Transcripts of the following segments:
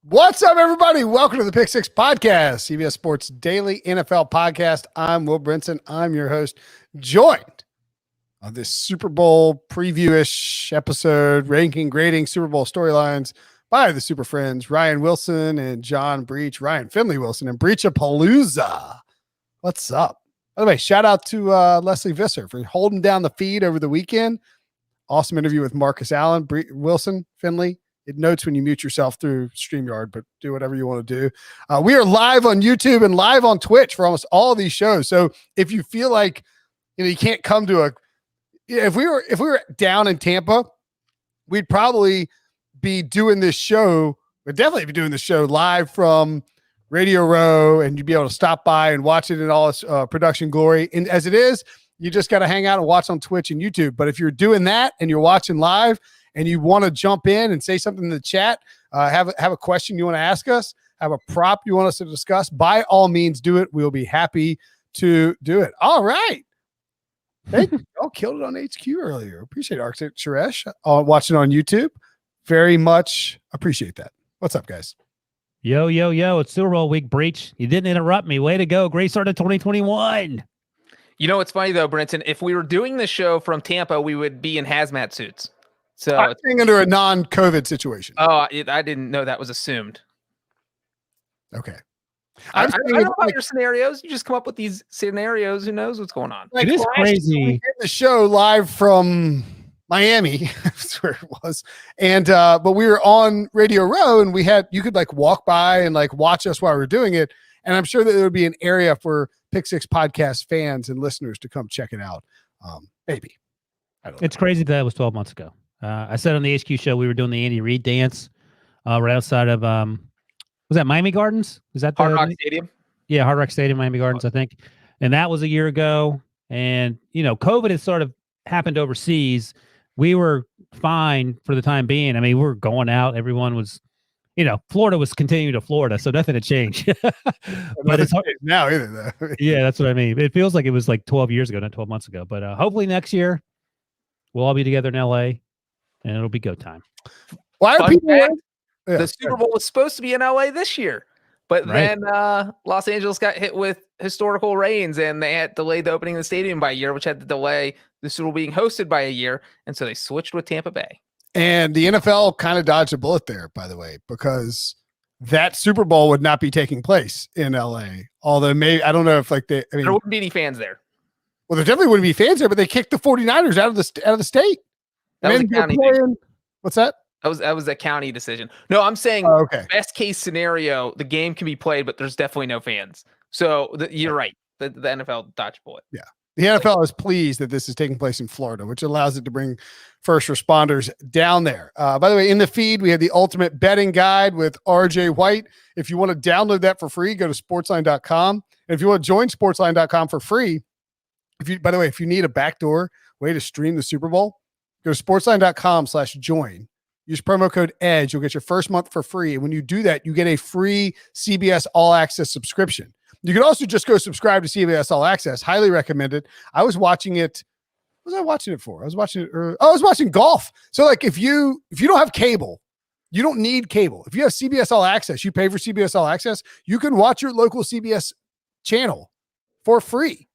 What's up, everybody? Welcome to the Pick Six Podcast, CBS Sports Daily NFL Podcast. I'm Will Brinson. I'm your host, joined on this Super Bowl preview-ish episode, ranking, grading Super Bowl storylines by the Super Friends, Ryan Wilson and John Breech, Ryan Finley Wilson, and Breechapalooza. What's up? By the way, shout out to Leslie Visser for holding down the feed over the weekend. Awesome interview with Marcus Allen, Wilson, Finley. It notes when you mute yourself through StreamYard, but do whatever you want to do. We are live on YouTube and live on Twitch for almost all of these shows. So if you feel like you can't come to if we were down in Tampa, we'd probably be doing this show. We'd definitely be doing this show live from Radio Row, and you'd be able to stop by and watch it in all its production glory. And as it is, you just got to hang out and watch on Twitch and YouTube. But if you're doing that and you're watching live, and you want to jump in and say something in the chat, have a question you want to ask us, have a prop you want us to discuss, by all means, do it. We'll be happy to do it. All right. Thank you. Y'all killed it on HQ earlier. Appreciate Arctic Suresh watching on YouTube. Very much appreciate that. What's up, guys? Yo. It's Super Bowl week, Breech. You didn't interrupt me. Way to go. Great start to 2021. You know what's funny, though, Brinson? If we were doing the show from Tampa, we would be in hazmat suits. So I'm being under a non-COVID situation. Oh, I didn't know that was assumed. Okay. I don't know about your scenarios. You just come up with these scenarios. Who knows what's going on? Like it is crazy. We did the show live from Miami. That's where it was. And but we were on Radio Row, and you could like walk by and like watch us while we were doing it. And I'm sure that there would be an area for Pick Six podcast fans and listeners to come check it out. Maybe. I don't know. It's crazy that was 12 months ago. I said on the HQ show we were doing the Andy Reid dance right outside of was that Miami Gardens? Is that Hard Rock Stadium? Yeah, Hard Rock Stadium, Miami Gardens, I think. And that was a year ago. And COVID had sort of happened overseas. We were fine for the time being. I mean, we were going out. Everyone was, Florida was continuing to Florida, so nothing had changed. But it's hard now either, though. Yeah, that's what I mean. It feels like it was like 12 years ago, not 12 months ago. But hopefully next year we'll all be together in LA. And it'll be go time. Why are people? The Super Bowl was supposed to be in LA this year, but then Los Angeles got hit with historical rains, and they had delayed the opening of the stadium by a year, which had to delay the Super Bowl being hosted by a year, and so they switched with Tampa Bay. And the NFL kind of dodged a bullet there, by the way, because that Super Bowl would not be taking place in LA. Although maybe I don't know if there wouldn't be any fans there. Well, there definitely wouldn't be fans there, but they kicked the 49ers out of the state. That was a county thing. What's that? That was a county decision. No, I'm saying best case scenario, the game can be played, but there's definitely no fans. So you're right. The NFL dodged bullet. Yeah. The NFL is pleased that this is taking place in Florida, which allows it to bring first responders down there. By the way, in the feed, we have the ultimate betting guide with RJ White. If you want to download that for free, go to sportsline.com. And if you want to join sportsline.com for free, by the way, if you need a backdoor way to stream the Super Bowl, go to sportsline.com/join. Use promo code EDGE. You'll get your first month for free. And when you do that, you get a free CBS All Access subscription. You can also just go subscribe to CBS All Access. Highly recommend it. I was watching it. What was I watching it for? I was watching golf. So like if you don't have cable, you don't need cable. If you have CBS All Access, you pay for CBS All Access, you can watch your local CBS channel for free.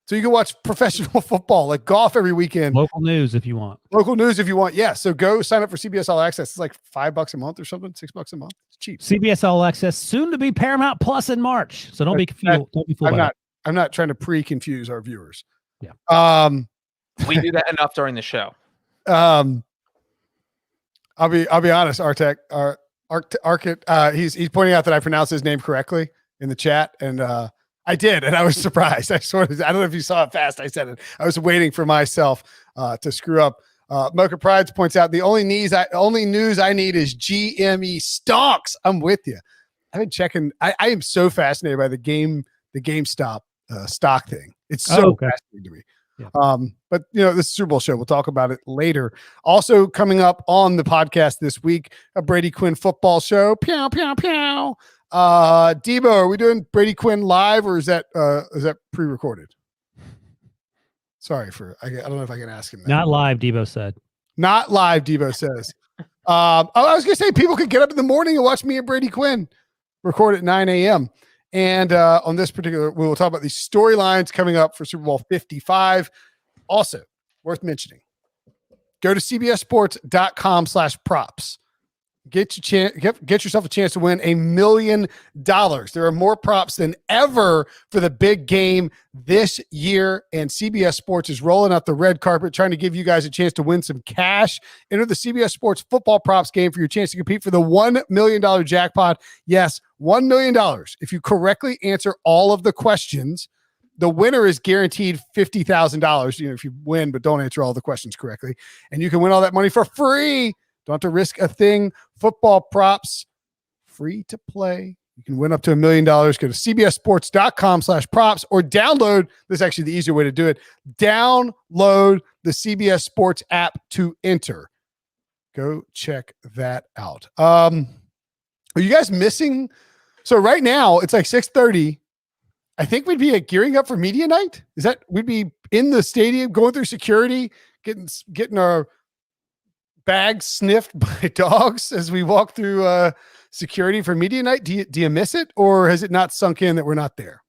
So you can watch professional football, like golf every weekend. Local news if you want. Yeah. So go sign up for CBS All Access. It's like $5 a month or something, $6 a month. It's cheap. CBS All Access, soon to be Paramount Plus in March. So don't be confused. I'm not trying to pre-confuse our viewers. Yeah. We do that enough during the show. I'll be honest, Arctic, he's pointing out that I pronounced his name correctly in the chat, and I did, and I was surprised. I don't know if you saw it fast. I said it. I was waiting for myself to screw up. Mocha Prides points out the only news I need is GME stonks. I'm with you. I've been checking. I am so fascinated by the GameStop stock thing. It's so fascinating to me. Yeah. But this Super Bowl show, we'll talk about it later. Also coming up on the podcast this week, a Brady Quinn football show. Pew, pew, pew. Debo, are we doing Brady Quinn live or is that pre-recorded? Sorry I don't know if I can ask him that. Not live, Debo said. Not live, Debo says. I was going to say people could get up in the morning and watch me and Brady Quinn record at 9 a.m. And on this particular, we will talk about these storylines coming up for Super Bowl 55. Also, worth mentioning, go to cbssports.com/props. Get yourself a chance to win $1 million. There are more props than ever for the big game this year, and CBS Sports is rolling out the red carpet, trying to give you guys a chance to win some cash. Enter the CBS Sports football props game for your chance to compete for the $1 million jackpot. Yes, $1 million. If you correctly answer all of the questions, the winner is guaranteed $50,000. If you win, but don't answer all the questions correctly, and you can win all that money for free. Don't have to risk a thing. Football props, free to play. You can win up to $1 million. Go to cbssports.com/props or download. This is actually the easier way to do it. Download the CBS Sports app to enter. Go check that out. Are you guys missing? So right now it's like 6:30. I think we'd be gearing up for media night. We'd be in the stadium going through security, getting our bags sniffed by dogs as we walk through security for media night. Do you miss it, or has it not sunk in that we're not there?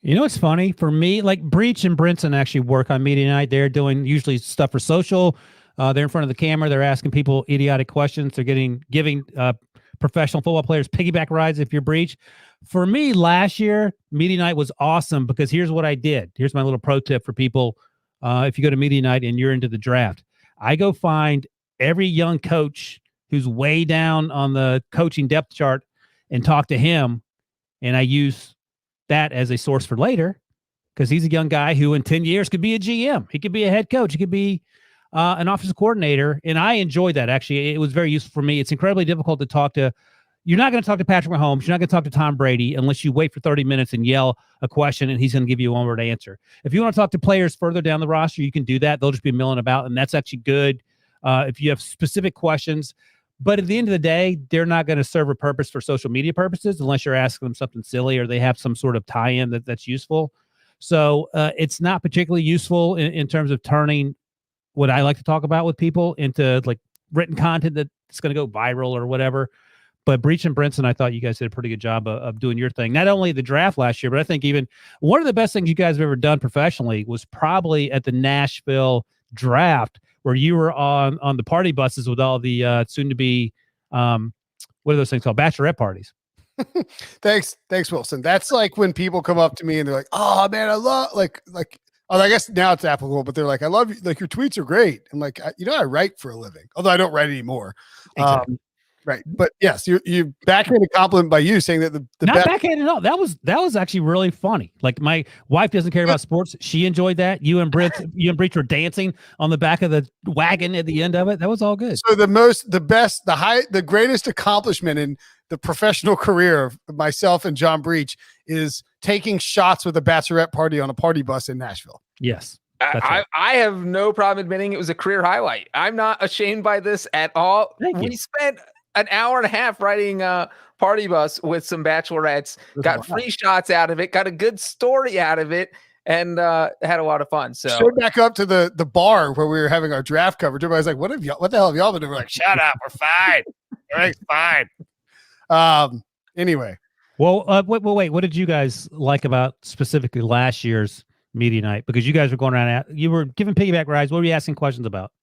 It's funny for me, like Breech and Brinson actually work on media night. They're doing usually stuff for social. They're in front of the camera. They're asking people idiotic questions. They're giving professional football players piggyback rides if you're Breech. For me, last year, media night was awesome because here's what I did. Here's my little pro tip for people. If you go to media night and you're into the draft, I go find every young coach who's way down on the coaching depth chart and talk to him. And I use that as a source for later because he's a young guy who in 10 years could be a GM. He could be a head coach. He could be an offensive coordinator. And I enjoyed that. Actually, it was very useful for me. It's incredibly difficult to talk to. You're not going to talk to Patrick Mahomes. You're not going to talk to Tom Brady unless you wait for 30 minutes and yell a question and he's going to give you a one-word answer. If you want to talk to players further down the roster, you can do that. They'll just be milling about, and that's actually good. If you have specific questions, but at the end of the day, they're not going to serve a purpose for social media purposes unless you're asking them something silly or they have some sort of tie-in that's useful. So it's not particularly useful in terms of turning what I like to talk about with people into like written content that's going to go viral or whatever. But Breech and Brinson, I thought you guys did a pretty good job of doing your thing. Not only the draft last year, but I think even one of the best things you guys have ever done professionally was probably at the Nashville draft, where you were on the party buses with all the soon-to-be, what are those things called? Bachelorette parties. Thanks, Wilson. That's like when people come up to me and they're like, "Oh man, I love I guess now it's applicable, but they're like, I love you. Like your tweets are great." I'm like, I write for a living, although I don't write anymore. Exactly. Right. But yes, you backhanded a compliment by you saying that the not best backhanded at all. That was actually really funny. Like my wife doesn't care about sports. She enjoyed that. You and Breech were dancing on the back of the wagon at the end of it. That was all good. So the greatest accomplishment in the professional career of myself and John Breech is taking shots with a bachelorette party on a party bus in Nashville. Yes. I have no problem admitting it was a career highlight. I'm not ashamed by this at all. We spent an hour and a half riding a party bus with some bachelorettes, got free shots out of it, got a good story out of it, and had a lot of fun. So showed back up to the bar where we were having our draft coverage. Everybody's like, what the hell have y'all been doing? We're like, shut up, we're fine. Everything's fine. Anyway. Well, wait, what did you guys like about specifically last year's media night? Because you guys were going around, you were giving piggyback rides. What were you asking questions about?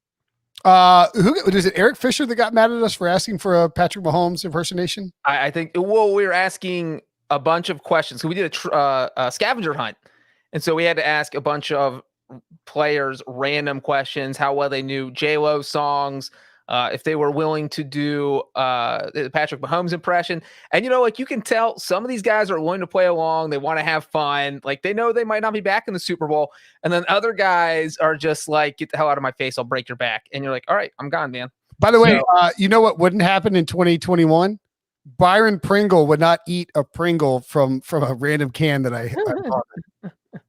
Who was it? Eric Fisher that got mad at us for asking for a Patrick Mahomes impersonation? I think. Well, we were asking a bunch of questions. So we did a scavenger hunt, and so we had to ask a bunch of players random questions: how well they knew J-Lo songs, if they were willing to do the Patrick Mahomes impression. And you can tell some of these guys are willing to play along. They want to have fun. Like they know they might not be back in the Super Bowl. And then other guys are just like, get the hell out of my face. I'll break your back. And you're like, all right, I'm gone, man. By the way, you know what wouldn't happen in 2021? Byron Pringle would not eat a Pringle from a random can that I bought.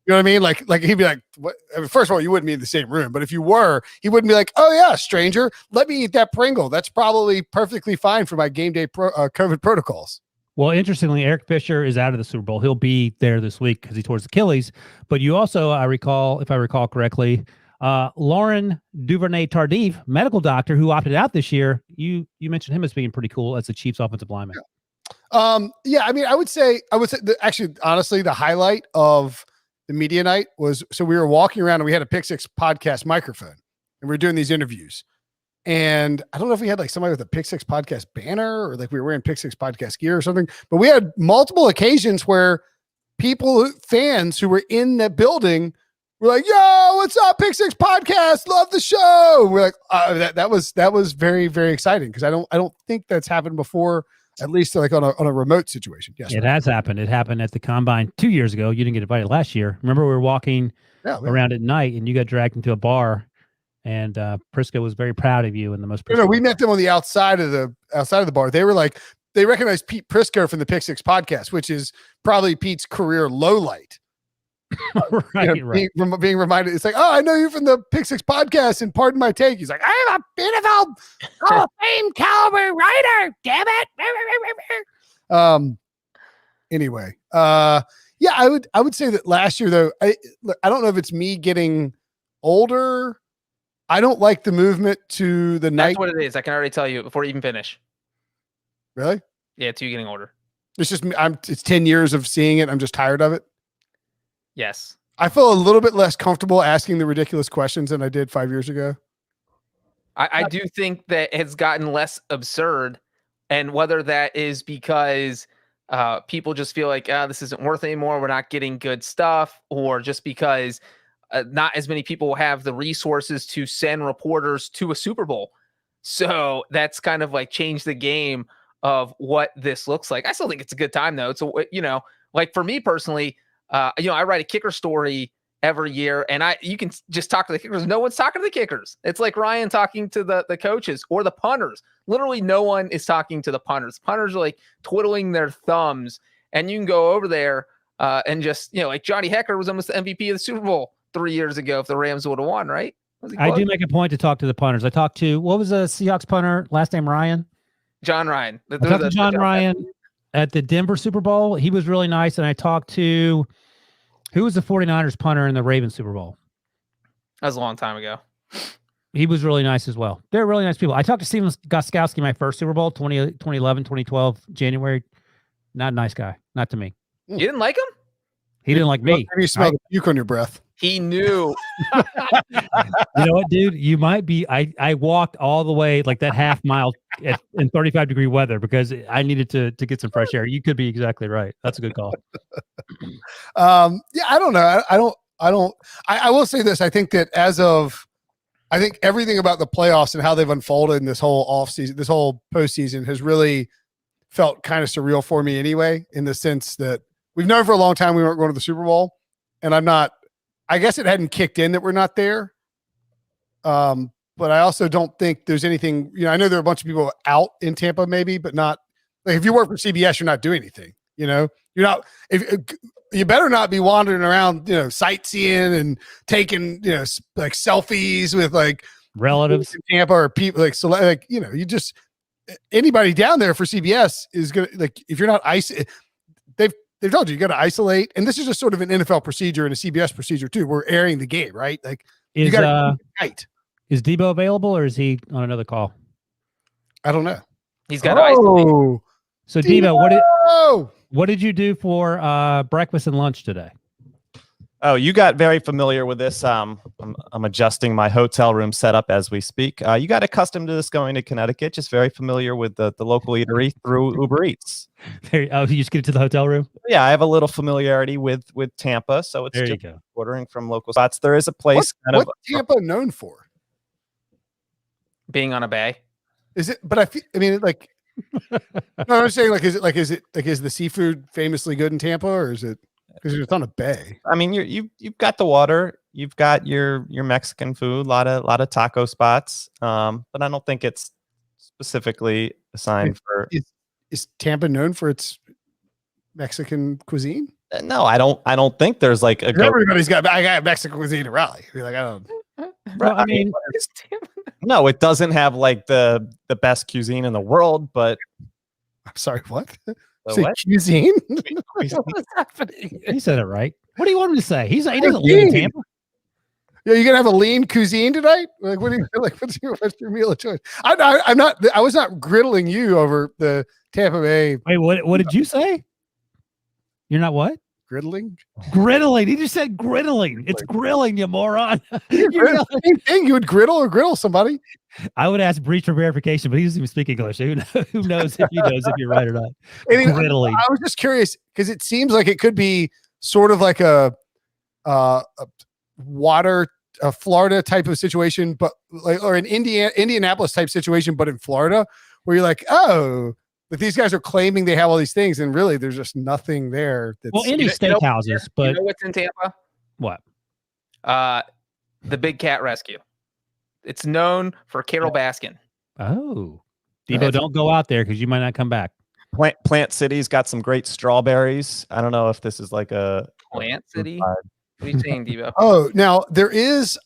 You know what I mean? Like he'd be like, what? I mean, first of all, you wouldn't be in the same room, but if you were, he wouldn't be like, oh yeah, stranger, let me eat that Pringle. That's probably perfectly fine for my game day COVID protocols. Well, interestingly, Eric Fisher is out of the Super Bowl. He'll be there this week because he tore his Achilles. But you also, if I recall correctly, Lauren Duvernay-Tardif, medical doctor who opted out this year. You mentioned him as being pretty cool as the Chiefs offensive lineman. Yeah, I mean, I would say actually, honestly, the highlight of the media night was, so we were walking around and we had a Pick Six podcast microphone and we were doing these interviews. And I don't know if we had like somebody with a Pick Six podcast banner or like we were wearing Pick Six podcast gear or something, but we had multiple occasions where fans who were in the building were like, "Yo, what's up, Pick Six podcast? Love the show." We're like, that was very, very exciting because I don't think that's happened before, at least like on a remote situation. Yes, it has happened. It happened at the combine 2 years ago. You didn't get invited last year. Remember, we were walking around at night and you got dragged into a bar. And Prisco was very proud of you in the most. No, we met them on the outside of the bar. They were like, they recognized Pete Prisco from the Pick Six podcast, which is probably Pete's career low light. Right. Being reminded, it's like, oh, I know you from the Pick Six podcast, and pardon my take. He's like, I'm a NFL Hall of Fame caliber writer. Damn it. Anyway, yeah, I would say that last year though, I don't know if it's me getting older. I don't like the movement to the night. That's what it is. I can already tell you before you even finish. Really? Yeah, it's you getting older. It's just it's 10 years of seeing it. I'm just tired of it. Yes. I feel a little bit less comfortable asking the ridiculous questions than I did 5 years ago. I do think that it's gotten less absurd, and whether that is because people just feel like this isn't worth anymore, we're not getting good stuff, or just because not as many people have the resources to send reporters to a Super Bowl. So that's kind of like changed the game of what this looks like. I still think it's a good time though. It's like for me personally, I write a kicker story every year and you can just talk to the kickers. No one's talking to the kickers. It's like Ryan talking to the coaches or the punters. Literally no one is talking to the punters. Punters are like twiddling their thumbs, and you can go over there and just, like Johnny Hekker was almost the MVP of the Super Bowl 3 years ago if the Rams would have won, right? I do make a point to talk to the punters. I talked to, what was the Seahawks punter, last name Ryan? John Ryan. I talked to John Ryan at the Denver Super Bowl. He was really nice. And I talked to, who was the 49ers punter in the Ravens Super Bowl? That was a long time ago. He was really nice as well. They're really nice people. I talked to Steven Gostkowski my first Super Bowl, 2011, 2012, January. Not a nice guy. Not to me. You didn't like him? He didn't like me. Maybe you smell the puke on your breath. He knew. You know what, dude? You might be. I walked all the way like that half mile in 35-degree weather because I needed to get some fresh air. You could be exactly right. That's a good call. Yeah, I don't know. I will say this. I think that I think everything about the playoffs and how they've unfolded in this whole offseason, this whole postseason has really felt kind of surreal for me anyway, in the sense that we've known for a long time we weren't going to the Super Bowl, and I guess it hadn't kicked in that we're not there. But I also don't think there's anything, I know there are a bunch of people out in Tampa maybe, but not like if you work for CBS, you're not doing anything, you're not, you better not be wandering around, sightseeing and taking, like selfies with like relatives in Tampa or people you just, anybody down there for CBS is going to, like, if you're not they've told you got to isolate, and this is just sort of an NFL procedure and a CBS procedure too. We're airing the game, right? Like, you got to keep it tight. Is Debo available or is he on another call? I don't know. He's got to isolate. So Debo, what did you do for breakfast and lunch today? Oh, you got very familiar with this. I'm adjusting my hotel room setup as we speak. You got accustomed to this going to Connecticut, just very familiar with the local eatery through Uber Eats. You just get to the hotel room? Yeah, I have a little familiarity with Tampa, so it's just ordering from local spots. There is a place. What's Tampa known for? Being on a bay. Is it? But like, no, I'm saying is the seafood famously good in Tampa, or is it? Because it's on a bay. I mean, you've got the water, you've got your Mexican food, a lot of taco spots, but I don't think it's specifically assigned for. Is Tampa known for its Mexican cuisine? No, I don't think there's like a. Everybody's got. I got Mexican cuisine in Raleigh. Like, I don't. Well, I mean, no, it doesn't have like the best cuisine in the world, but. I'm sorry, what? What? Cuisine? What is happening? He said it right. What do you want him to say? He doesn't live in Tampa. Yeah, you gonna have a lean cuisine tonight? Like, what do you like? What's your meal of choice? I was not griddling you over the Tampa Bay. Wait, what did you say? You're not what? Griddling? Griddling. He just said griddling. It's grilling, you moron. Same thing. You would griddle somebody. I would ask Breech for verification, but he doesn't even speak English. Who knows if he knows if you're right or not? Griddling. I was just curious because it seems like it could be sort of like a Florida type of situation, but like, or an Indianapolis type situation, but in Florida, where you're like, oh, but these guys are claiming they have all these things, and really there's just nothing there. Well, any steakhouses, but you know what's in Tampa? What? The Big Cat Rescue. It's known for Carol Baskin. Oh, Debo, don't go out there because you might not come back. Plant City's got some great strawberries. I don't know if this is like a Plant City. What are you saying, Debo? Oh, now there is.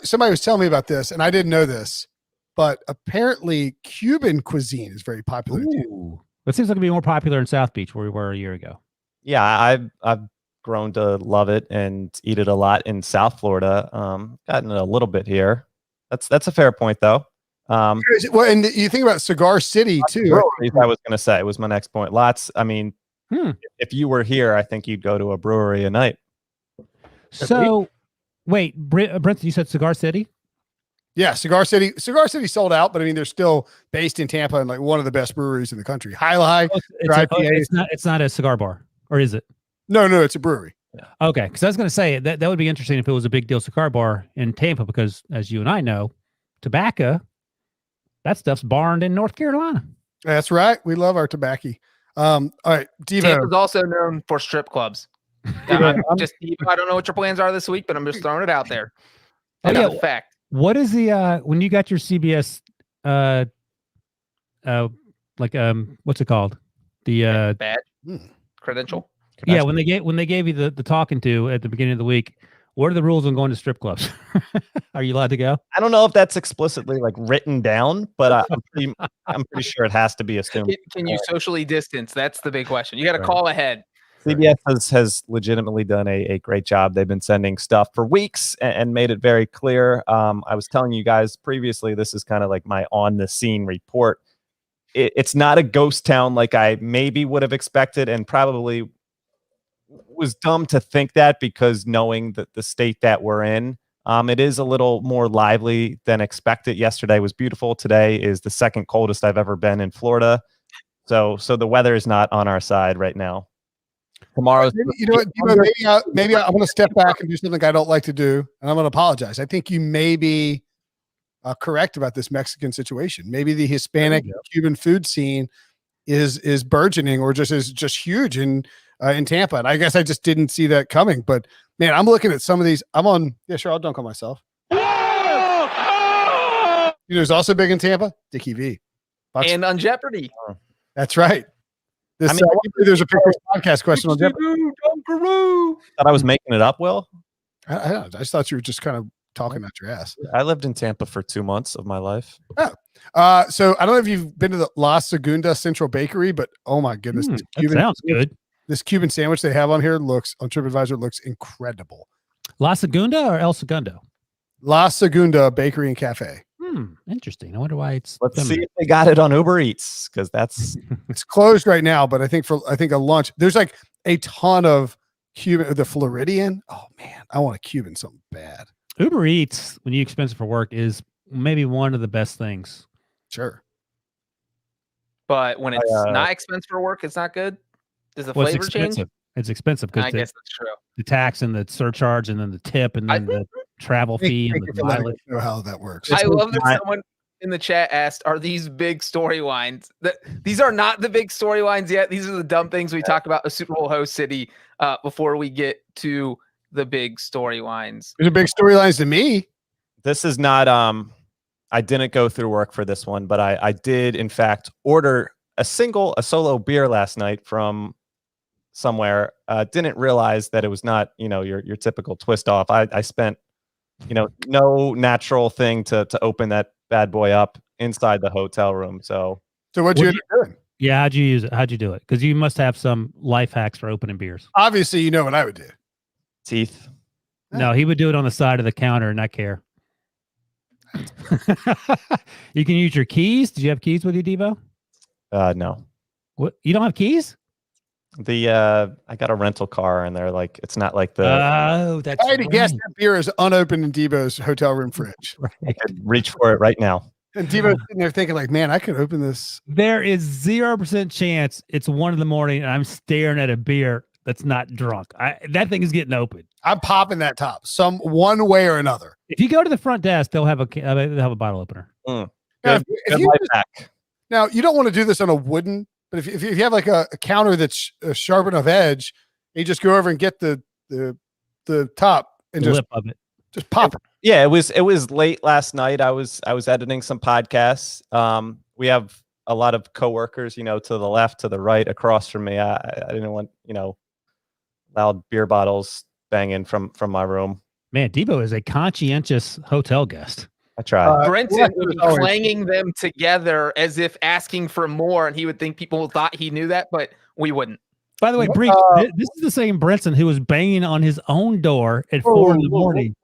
Somebody was telling me about this, and I didn't know this, but apparently Cuban cuisine is very popular. Ooh. It seems like it'd be more popular in South Beach, where we were a year ago. Yeah, I've grown to love it and eat it a lot in South Florida. Gotten it a little bit here. That's a fair point, though. Well, and you think about Cigar City too. I was going to say, it was my next point. Lots. I mean, if you were here, I think you'd go to a brewery a night. So, wait, Brinson, you said Cigar City? Yeah, Cigar City. Cigar City sold out, but I mean, they're still based in Tampa and like one of the best breweries in the country. High. It's not a cigar bar, or is it? No, it's a brewery. Yeah. Okay, because I was going to say that would be interesting if it was a big deal cigar bar in Tampa, because as you and I know, tobacco, that stuff's barred in North Carolina. That's right. We love our tobacco. All right, Devo. Tampa's also known for strip clubs. I don't know what your plans are this week, but I'm just throwing it out there. Fact. What is the when you got your CBS what's it called? The badge? Credential? Yeah, when they gave you the talking to at the beginning of the week, what are the rules on going to strip clubs? Are you allowed to go? I don't know if that's explicitly like written down, but I'm pretty sure it has to be assumed. Can you socially distance? That's the big question. You got to call ahead. CBS has legitimately done a great job. They've been sending stuff for weeks and made it very clear. I was telling you guys previously, this is kind of like my on the scene report. It's not a ghost town like I maybe would have expected, and probably was dumb to think that, because knowing that the state that we're in, it is a little more lively than expected. Yesterday was beautiful. Today is the second coldest I've ever been in Florida. So the weather is not on our side right now. Tomorrow, you know what? Maybe I'm going to step back and do something I don't like to do, and I'm going to apologize. I think you may be correct about this Mexican situation. Maybe the Hispanic Cuban food scene is burgeoning, or is just huge in Tampa. And I guess I just didn't see that coming. But man, I'm looking at some of these. I'm on. Yeah, sure. I'll dunk on myself. You know, who's also big in Tampa? Dickie V. Bucs. And on Jeopardy. That's right. There's a Pick Six podcast question on Jeopardy. Thought I was making it up, Will. I just thought you were just kind of talking out your ass. I lived in Tampa for 2 months of my life. Oh. So I don't know if you've been to the La Segunda Central Bakery, but oh my goodness, that sounds good. This Cuban sandwich they have on here on TripAdvisor looks incredible. La Segunda or El Segundo? La Segunda Bakery and Cafe. Interesting. I wonder why it's. Let's see if they got it on Uber Eats, because that's it's closed right now. But I think a lunch. There's like a ton of Cuban. The Floridian. Oh man, I want a Cuban something bad. Uber Eats, when you expensive for work, is maybe one of the best things. Sure. But when it's not expensive for work, it's not good. Does the flavor change? It's expensive because I guess that's true. The tax and the surcharge, and then the tip, and then the travel fee and the mileage. Know how that works. I love that someone in the chat asked, "Are these big storylines?" These are not the big storylines yet. These are the dumb things we talk about a Super Bowl host city before we get to the big storylines. These are big storylines to me. This is not. I didn't go through work for this one, but I did in fact order a solo beer last night from somewhere. Didn't realize that it was not, your typical twist off. I spent, no natural thing to open that bad boy up inside the hotel room. So what'd you end up doing? Yeah, how'd you use it? How'd you do it? Because you must have some life hacks for opening beers. Obviously, you know what I would do. Teeth. No, he would do it on the side of the counter and not care. You can use your keys. Did you have keys with you, Devo? No. What? You don't have keys? I got a rental car, and they're like, it's not like the Oh, that's I had to guess that beer is unopened in Debo's hotel room fridge. right. I could reach for it right now. And Debo's sitting there thinking, like, man, I could open this. There is 0% chance it's 1 a.m. and I'm staring at a beer that's not drunk. That thing is getting open. I'm popping that top some one way or another. If you go to the front desk, they'll have a bottle opener. Now, Good, if good you life just- hack. now, you don't want to do this on a wooden, but if you have like a counter that's a sharp enough edge, you just go over and get the top and The lip of it. just pop it. Yeah, it was late last night. I was editing some podcasts. We have a lot of coworkers, to the left, to the right, across from me. I didn't want, loud beer bottles banging from my room. Man, Debo is a conscientious hotel guest. I tried. Brinson would be clanging them together as if asking for more, and he would think people thought he knew that, but we wouldn't. By the way, Breech, this is the same Brinson who was banging on his own door at 4 a.m.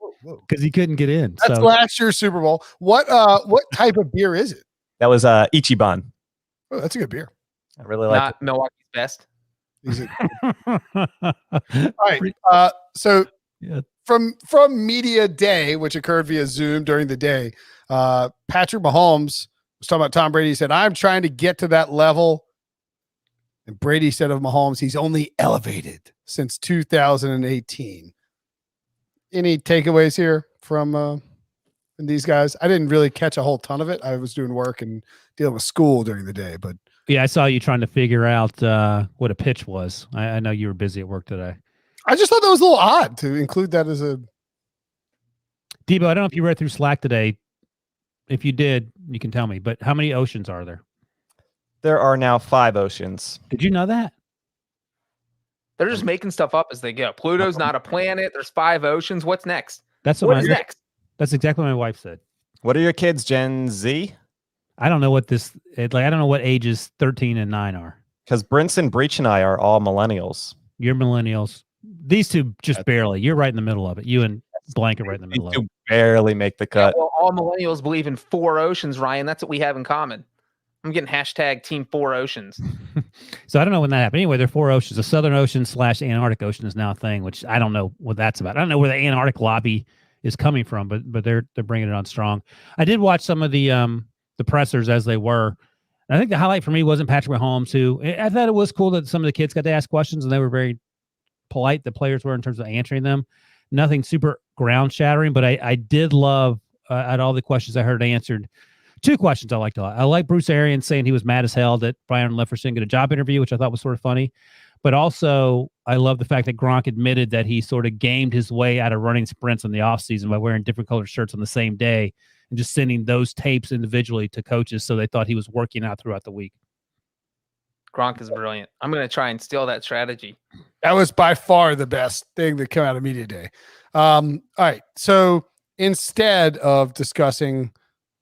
because he couldn't get in. That's So last year's Super Bowl. What type of beer is it? That was Ichiban. Oh, that's a good beer. I really like Not Milwaukee's best. Is it? All right. So Yeah. from media day, which occurred via Zoom during the day, Patrick Mahomes was talking about Tom Brady. He said, "I'm trying to get to that level." And Brady said of Mahomes, he's only elevated since 2018. Any takeaways here from these guys? I didn't really catch a whole ton of it. I was doing work and dealing with school during the day, but Yeah, I saw you trying to figure out what a pitch was. I know you were busy at work today. I just thought that was a little odd to include that as a. Debo, I don't know if you read through Slack today. If you did, you can tell me. But how many oceans are there? There are now 5 oceans. Did you know that? They're just making stuff up as they go. Pluto's not a planet. There's 5 oceans. What's next? That's What what is next? That's exactly what my wife said. What are your kids, Gen Z? I don't know what I don't know what ages 13 and 9 are. Because Brinson, Breech, and I are all millennials. You're millennials. These two just barely. You're right in the middle of it. You and Blanket right in the middle of You it. barely make the cut. Well, all millennials believe in 4 oceans, Ryan. That's what we have in common. I'm getting hashtag Team 4 Oceans. So I don't know when that happened. Anyway, there are 4 oceans. The Southern Ocean / Antarctic Ocean is now a thing, which I don't know what that's about. I don't know where the Antarctic lobby is coming from, but they're bringing it on strong. I did watch some of the pressers as they were. And I think the highlight for me wasn't Patrick Mahomes, who I thought it was cool that some of the kids got to ask questions and they were very polite. The players were in terms of answering them. Nothing super ground shattering, but I did love at all the questions I heard answered. 2 questions I liked a lot. I like Bruce Arians saying he was mad as hell that Brian Lefferts didn't get a job interview, which I thought was sort of funny. But also, I love the fact that Gronk admitted that he sort of gamed his way out of running sprints in the offseason by wearing different colored shirts on the same day and just sending those tapes individually to coaches so they thought he was working out throughout the week. Gronk is brilliant. I'm going to try and steal that strategy. That was by far the best thing that came out of media day. All right. So instead of discussing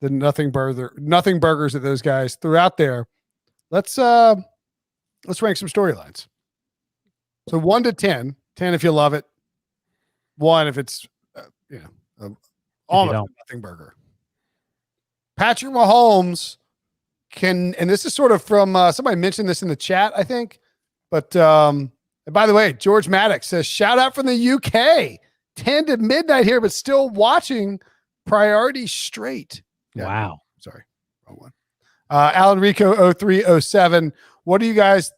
the nothing burgers that those guys threw out there, let's rank some storylines. So 1 to 10, 10 if you love it, 1 if it's almost a nothing burger. Patrick Mahomes and this is sort of from somebody mentioned this in the chat, I think. But and by the way, George Maddox says, shout out from the UK, 10 to midnight here, but still watching Priority Straight. Yeah. Wow. Sorry. Wrong one. Alan Rico 0307. What do you guys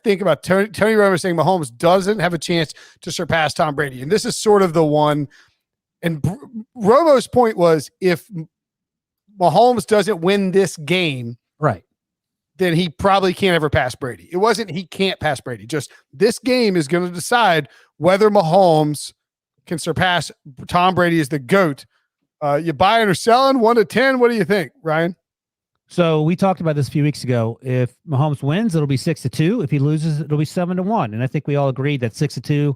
think about Tony Romo saying Mahomes doesn't have a chance to surpass Tom Brady? And this is sort of the one. And Romo's point was if Mahomes doesn't win this game, right, then he probably can't ever pass Brady. It wasn't he can't pass Brady. Just this game is going to decide whether Mahomes can surpass Tom Brady as the GOAT. You buying or selling? 1 to 10? What do you think, Ryan? So we talked about this a few weeks ago. If Mahomes wins, it'll be 6-2. If he loses, it'll be 7-1. And I think we all agreed that 6-2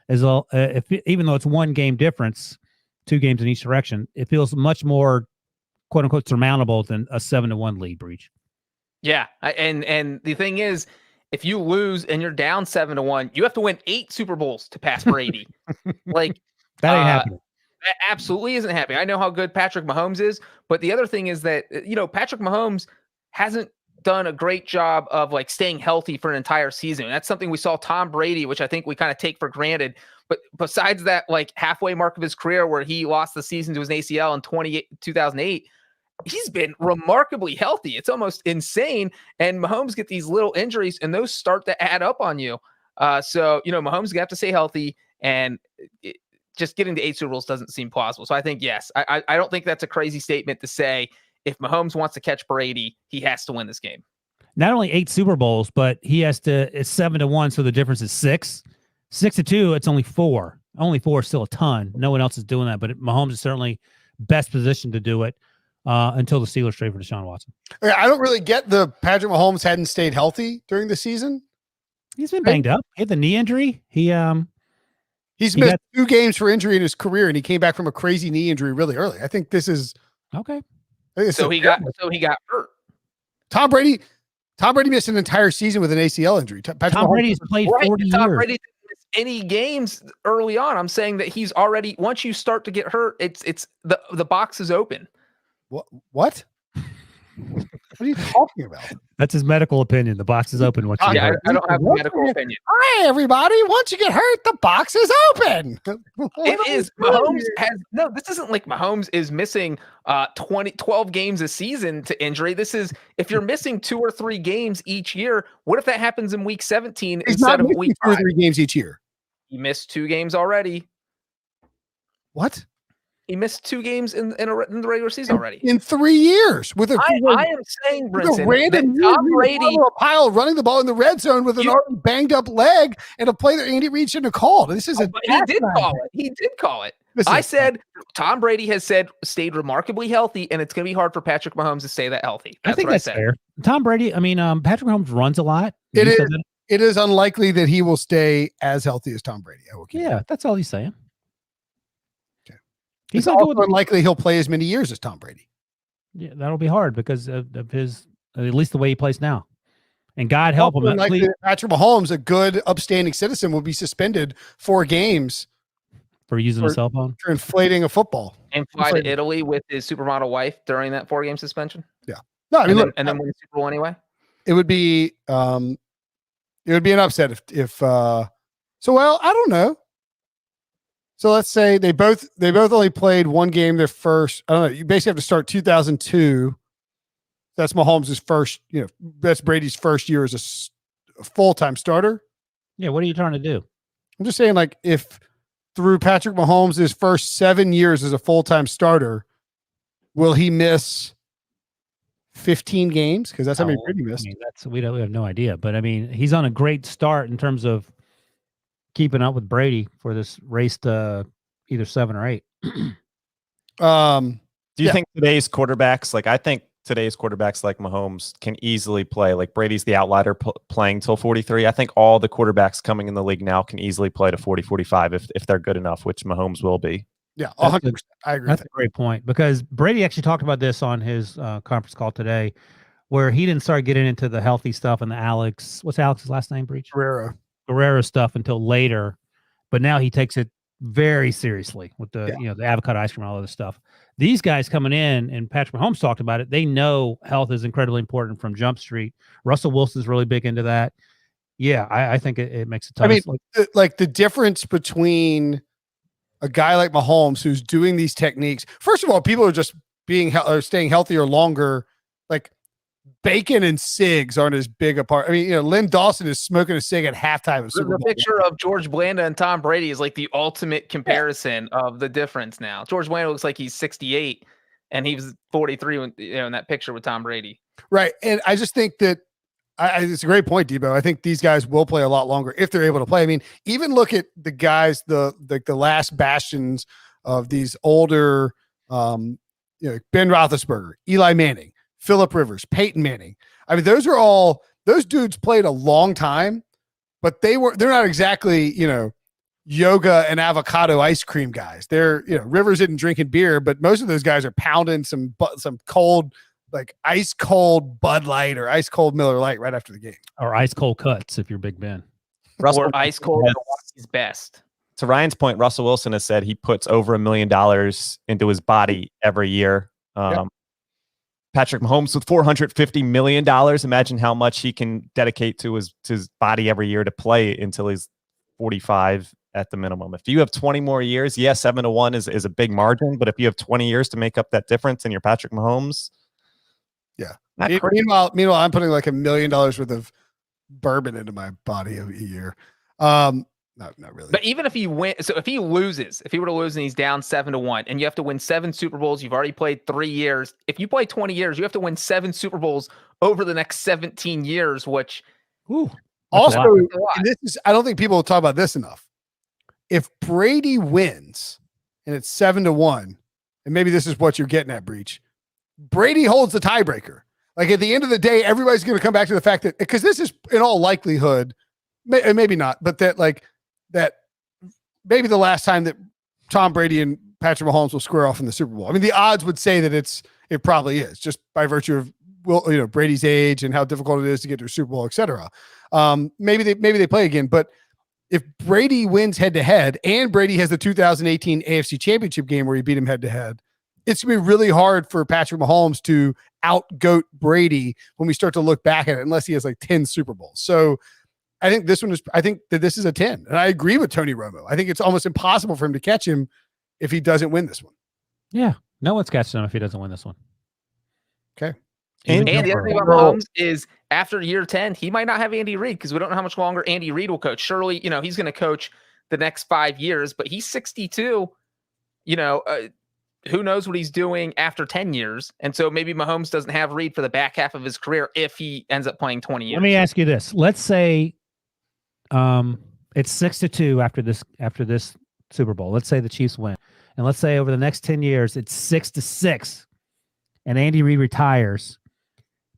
is all. Even though it's 1 game difference, 2 games in each direction, it feels much more "quote unquote" surmountable than a 7-1 lead. Breech. Yeah, and the thing is, if you lose and you're down 7-1, you have to win 8 Super Bowls to pass Brady. Like That ain't happening. That absolutely isn't happening. I know how good Patrick Mahomes is, but the other thing is that, Patrick Mahomes hasn't done a great job of like staying healthy for an entire season. And that's something we saw Tom Brady, which I think we kind of take for granted. But besides that, like halfway mark of his career where he lost the season to his ACL in 2008, he's been remarkably healthy. It's almost insane. And Mahomes get these little injuries and those start to add up on you. So Mahomes is gonna have to stay healthy, and just getting to 8 Super Bowls doesn't seem plausible. So I think, yes, I don't think that's a crazy statement to say. If Mahomes wants to catch Brady, he has to win this game. Not only 8 Super Bowls, but he has to, it's 7-1. So the difference is 6. 6-2, it's only 4. Only 4 is still a ton. No one else is doing that, but Mahomes is certainly best positioned to do it until the Steelers trade for Deshaun Watson. I don't really get the Patrick Mahomes hadn't stayed healthy during the season. He's been banged up. He had the knee injury. He's missed 2 games for injury in his career, and he came back from a crazy knee injury really early. I think this is okay. So he got hurt. Tom Brady missed an entire season with an ACL injury. Tom Brady's played 40 years. Tom Brady didn't miss any games early on. I'm saying that he's already, once you start to get hurt, it's the box is open. What? What are you talking about? That's his medical opinion. The box is open. I don't have a medical opinion. Hi, everybody. Once you get hurt, the box is open. It is. Mahomes this isn't like Mahomes is missing 12 games a season to injury. This is, if you're missing 2 or 3 games each year, what if that happens in week 17 instead of week 5? 2 or 3 games each year. He missed 2 games already. What? He missed 2 games in the regular season already. In 3 years. I am saying, Brinson, random that Tom Brady a pile running the ball in the red zone with an already banged up leg and a play that Andy Reid shouldn't have called. This is he did call it. I said Tom Brady has stayed remarkably healthy, and it's going to be hard for Patrick Mahomes to stay that healthy. I think that's fair. Tom Brady, Patrick Mahomes runs a lot. It is unlikely that he will stay as healthy as Tom Brady. Yeah, that's all he's saying. It's also unlikely he'll play as many years as Tom Brady. Yeah, that'll be hard because of his, at least the way he plays now. And God help him. Patrick Mahomes, a good, upstanding citizen, will be suspended 4 games for using a cell phone, for inflating a football, and fly to Italy with his supermodel wife during that 4-game suspension. Yeah, no, I mean, and then win the Super Bowl anyway. It would be an upset if. So, well, I don't know. So let's say they both only played 1 game their first. I don't know. You basically have to start 2002. That's Mahomes' first. That's Brady's first year as a full-time starter. Yeah. What are you trying to do? I'm just saying, like, if through Patrick Mahomes' first 7 years as a full-time starter, will he miss 15 games? Because that's how many Brady missed. We have no idea. But I mean, he's on a great start in terms of keeping up with Brady for this race to either 7 or 8. Do you think today's quarterbacks, I think today's quarterbacks like Mahomes can easily play, like Brady's the outlier playing till 43. I think all the quarterbacks coming in the league now can easily play to 40, 45 if they're good enough, which Mahomes will be. Yeah, 100%. I agree. That's a great point, because Brady actually talked about this on his conference call today, where he didn't start getting into the healthy stuff and the what's Alex's last name, Breech? Guerrero stuff until later, but now he takes it very seriously with the the avocado ice cream and all other stuff. These guys coming in, and Patrick Mahomes talked about it, they know health is incredibly important from Jump Street. Russell Wilson's really big into that. Yeah, I think it makes a ton. I mean, like the difference between a guy like Mahomes who's doing these techniques. First of all, people are just staying healthier longer. Like, bacon and cigs aren't as big a part. I mean, Lynn Dawson is smoking a cig at halftime of Super Bowl. The picture of George Blanda and Tom Brady is like the ultimate comparison of the difference now. George Blanda looks like he's 68 and he was 43 when, in that picture with Tom Brady. Right. And I just think that it's a great point, Debo. I think these guys will play a lot longer if they're able to play. I mean, even look at the guys, the last bastions of these older, Ben Roethlisberger, Eli Manning, Phillip Rivers, Peyton Manning. I mean, those dudes played a long time, but they're not exactly, yoga and avocado ice cream guys. They're, Rivers isn't drinking beer, but most of those guys are pounding some cold, like ice cold Bud Light or ice cold Miller Lite right after the game. Or ice cold cuts if you're Big Ben. Or ice cold Milwaukee's best. to Ryan's point, Russell Wilson has said he puts over $1 million into his body every year. Patrick Mahomes with $450 million. Imagine how much he can dedicate to his body every year to play until he's 45 at the minimum. If you have 20 more years, 7-1 is a big margin. But if you have 20 years to make up that difference and you're Patrick Mahomes, Meanwhile, I'm putting like $1 million worth of bourbon into my body a year. Not really. But even if he if he were to lose and he's down 7-1, and you have to win 7 Super Bowls, you've already played 3 years. If you play 20 years, you have to win 7 Super Bowls over the next 17 years, which also, and this is, I don't think people will talk about this enough. If Brady wins and it's 7-1, and maybe this is what you're getting at, Breech, Brady holds the tiebreaker. Like at the end of the day, everybody's going to come back to the fact that, because this is in all likelihood, maybe not, but that maybe the last time that Tom Brady and Patrick Mahomes will square off in the Super Bowl. I mean, the odds would say that it probably is, just by virtue of Brady's age and how difficult it is to get to a Super Bowl, et cetera. Maybe they play again, but if Brady wins head to head and Brady has the 2018 AFC Championship game where he beat him head to head, it's going to be really hard for Patrick Mahomes to out-goat Brady when we start to look back at it, unless he has like 10 Super Bowls. So I think that this is a 10. And I agree with Tony Romo. I think it's almost impossible for him to catch him if he doesn't win this one. Yeah. No one's catching him if he doesn't win this one. Okay. And the other thing about Mahomes is after year 10, he might not have Andy Reid, because we don't know how much longer Andy Reid will coach. Surely, he's going to coach the next 5 years, but he's 62. Who knows what he's doing after 10 years. And so maybe Mahomes doesn't have Reid for the back half of his career if he ends up playing 20 years. Let me ask you this. Let's say it's 6-2 after this Super Bowl. Let's say the Chiefs win. And let's say over the next 10 years, it's 6-6 and Andy Reid retires.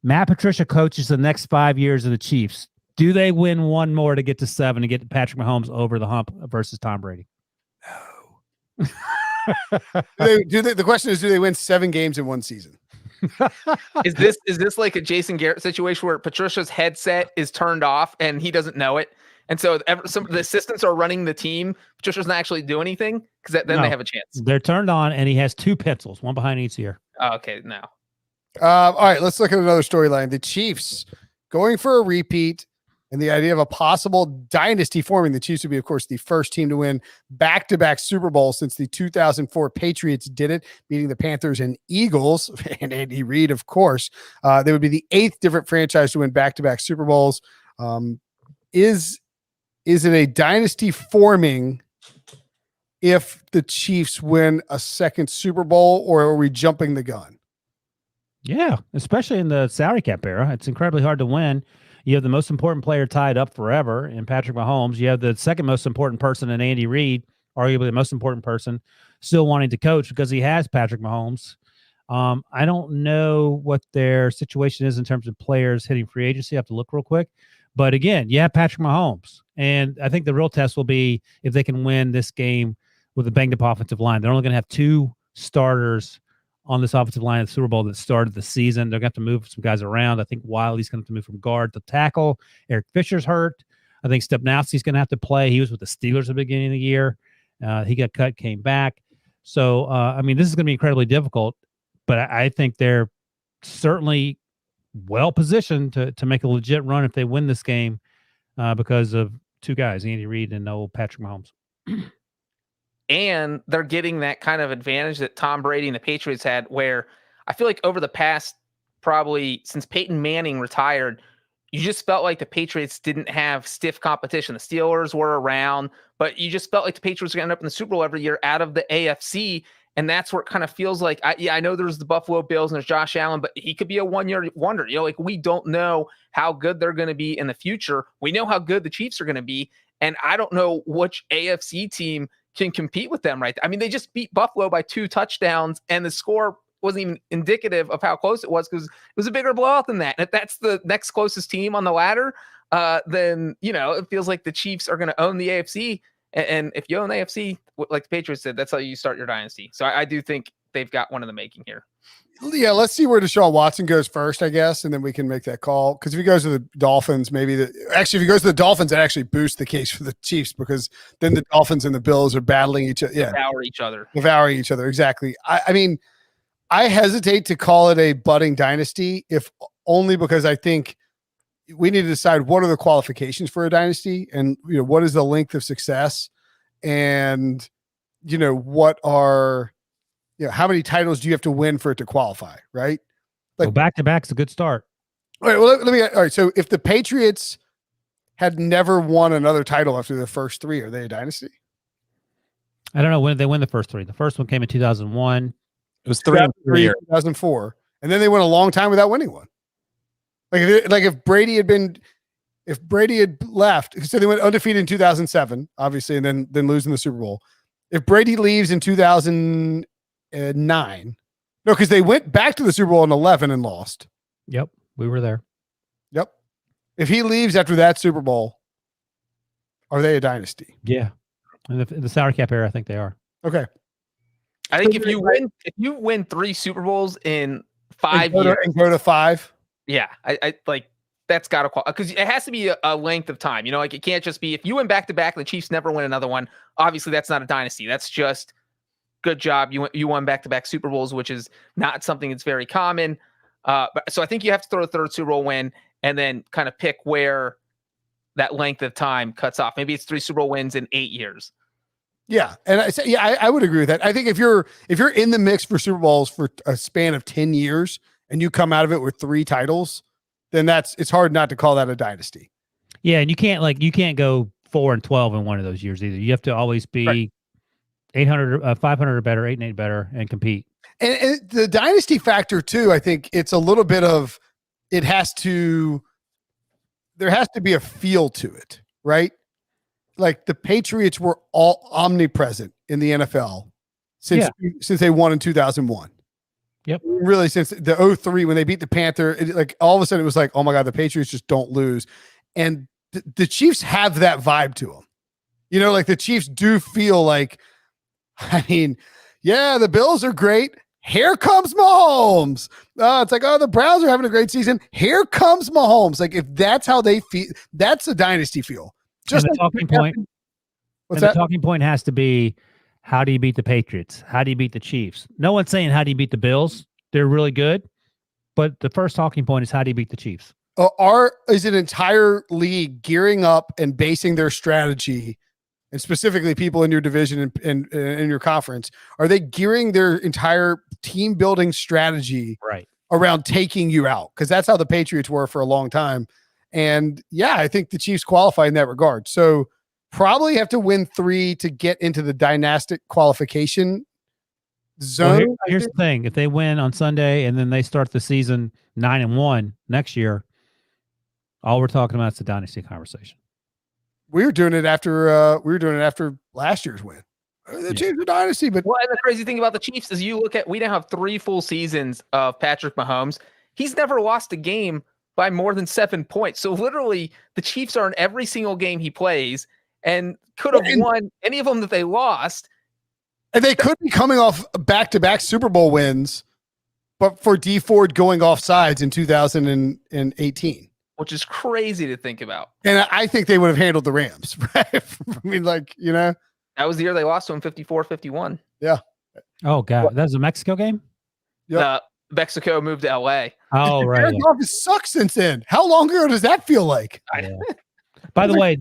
Matt Patricia coaches the next 5 years of the Chiefs. Do they win one more to get to 7 to get Patrick Mahomes over the hump versus Tom Brady? No. The question is, do they win 7 games in one season? Is this like a Jason Garrett situation where Patricia's headset is turned off and he doesn't know it? And so some of the assistants are running the team. Patricia's not actually doing anything, because then they have a chance. They're turned on and he has 2 pencils, one behind each ear. Oh, okay, no. All right, let's look at another storyline. The Chiefs going for a repeat, and the idea of a possible dynasty forming. The Chiefs would be, of course, the first team to win back-to-back Super Bowls since the 2004 Patriots did it, beating the Panthers and Eagles, and Andy Reid, of course. They would be the 8th different franchise to win back-to-back Super Bowls. Is it a dynasty forming if the Chiefs win a second Super Bowl, or are we jumping the gun? Yeah, especially in the salary cap era. It's incredibly hard to win. You have the most important player tied up forever in Patrick Mahomes. You have the second most important person in Andy Reid, arguably the most important person, still wanting to coach because he has Patrick Mahomes. I don't know what their situation is in terms of players hitting free agency. I have to look real quick. But again, you have Patrick Mahomes. And I think the real test will be if they can win this game with a banged-up offensive line. They're only going to have 2 starters on this offensive line of the Super Bowl that started the season. They're going to have to move some guys around. I think Wiley's going to have to move from guard to tackle. Eric Fisher's hurt. I think Stepnowski's going to have to play. He was with the Steelers at the beginning of the year. He got cut, came back. So, this is going to be incredibly difficult, but I think they're certainly well-positioned to make a legit run if they win this game because of 2 guys, Andy Reid and old Patrick Mahomes. And they're getting that kind of advantage that Tom Brady and the Patriots had, where I feel like over the past, probably since Peyton Manning retired, you just felt like the Patriots didn't have stiff competition. The Steelers were around, but you just felt like the Patriots were going to end up in the Super Bowl every year out of the AFC. And that's where it kind of feels like, I know there's the Buffalo Bills and there's Josh Allen, but he could be a one-year wonder. We don't know how good they're going to be in the future. We know how good the Chiefs are going to be. And I don't know which AFC team can compete with them, right? I mean, they just beat Buffalo by 2 touchdowns, and the score wasn't even indicative of how close it was, because it was a bigger blowout than that. And if that's the next closest team on the ladder, then, it feels like the Chiefs are going to own the AFC. And if you own the AFC, like the Patriots did, that's how you start your dynasty. So I do think they've got one in the making here. Yeah, let's see where Deshaun Watson goes first, I guess, and then we can make that call. Because if he goes to the Dolphins, if he goes to the Dolphins, it actually boosts the case for the Chiefs because then the Dolphins and the Bills are battling each other. Yeah, devouring each other. Exactly. I mean, I hesitate to call it a budding dynasty, if only because I think we need to decide what are the qualifications for a dynasty, and what is the length of success, and what are how many titles do you have to win for it to qualify, right? Like back-to-back's a good start. All right, well, all right, so if the Patriots had never won another title after the first three, are they a dynasty? I don't know when they win the first three. The first one came in 2001. It was 2004, and then they went a long time without winning one. If Brady had left, so they went undefeated in 2007, obviously, and then losing the Super Bowl. If Brady leaves in 2009, no, because they went back to the Super Bowl in 11 and lost. Yep, we were there. Yep. If he leaves after that Super Bowl, are they a dynasty? Yeah, in the salary cap era, I think they are. Okay. I think if you win 3 Super Bowls in 5 years and go to 5, yeah, I like that's got to qualify because it has to be a length of time. Like it can't just be if you win back to back and the Chiefs never win another one. Obviously, that's not a dynasty. That's just good job. You won back to back Super Bowls, which is not something that's very common. So I think you have to throw a third Super Bowl win and then kind of pick where that length of time cuts off. Maybe it's 3 Super Bowl wins in 8 years. Yeah, and I would agree with that. I think if you're in the mix for Super Bowls for a span of 10 years and you come out of it with 3 titles, then it's hard not to call that a dynasty. Yeah, and you can't go 4-12 in one of those years either. You have to always be 800, 500 or better, 8-8 better, and compete. And the dynasty factor too, I think it's a little bit of there has to be a feel to it, right? Like the Patriots were all omnipresent in the NFL since they won in 2001. Yep. Really, since the 03 when they beat the Panther, all of a sudden it was like, oh my God, the Patriots just don't lose. And the Chiefs have that vibe to them. Like the Chiefs do feel like, I mean, yeah, the Bills are great. Here comes Mahomes. It's like, oh, the Browns are having a great season. Here comes Mahomes. Like if that's how they feel, that's a dynasty feel. Just the talking point. The talking point has to be, how do you beat the Patriots? How do you beat the Chiefs? No one's saying how do you beat the Bills? They're really good, but the first talking point is how do you beat the Chiefs? Is an entire league gearing up and basing their strategy, and specifically people in your division and in your conference, are they gearing their entire team building strategy around taking you out? Because that's how the Patriots were for a long time. And yeah, I think the Chiefs qualify in that regard. So probably have to win 3 to get into the dynastic qualification zone. Well, here's the thing. If they win on Sunday and then they start the season 9-1 next year, all we're talking about is the dynasty conversation. We were doing it after last year's win. The Chiefs are dynasty, but and the crazy thing about the Chiefs is we now have 3 full seasons of Patrick Mahomes. He's never lost a game by more than 7 points. So literally the Chiefs are in every single game he plays and could have won any of them that they lost. And they could be coming off back-to-back Super Bowl wins, but for D Ford going off sides in 2018. Which is crazy to think about. And I think they would have handled the Rams, right? I mean, that was the year they lost to him 54-51. Yeah. Oh, God. That was a Mexico game? Yeah. Mexico moved to LA. Oh, right. Jared Goff has sucked since then. How long ago does that feel like? Yeah. By the way,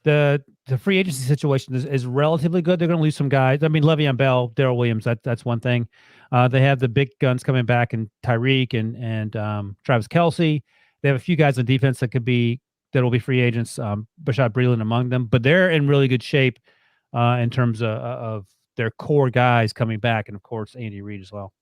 the free agency situation is relatively good. They're going to lose some guys. I mean, Le'Veon Bell, Darrell Williams, that's one thing. They have the big guns coming back, and Tyreek and Travis Kelce. They have a few guys on defense that will be free agents. Bashad Breeland among them, but they're in really good shape in terms of their core guys coming back, and of course Andy Reid as well.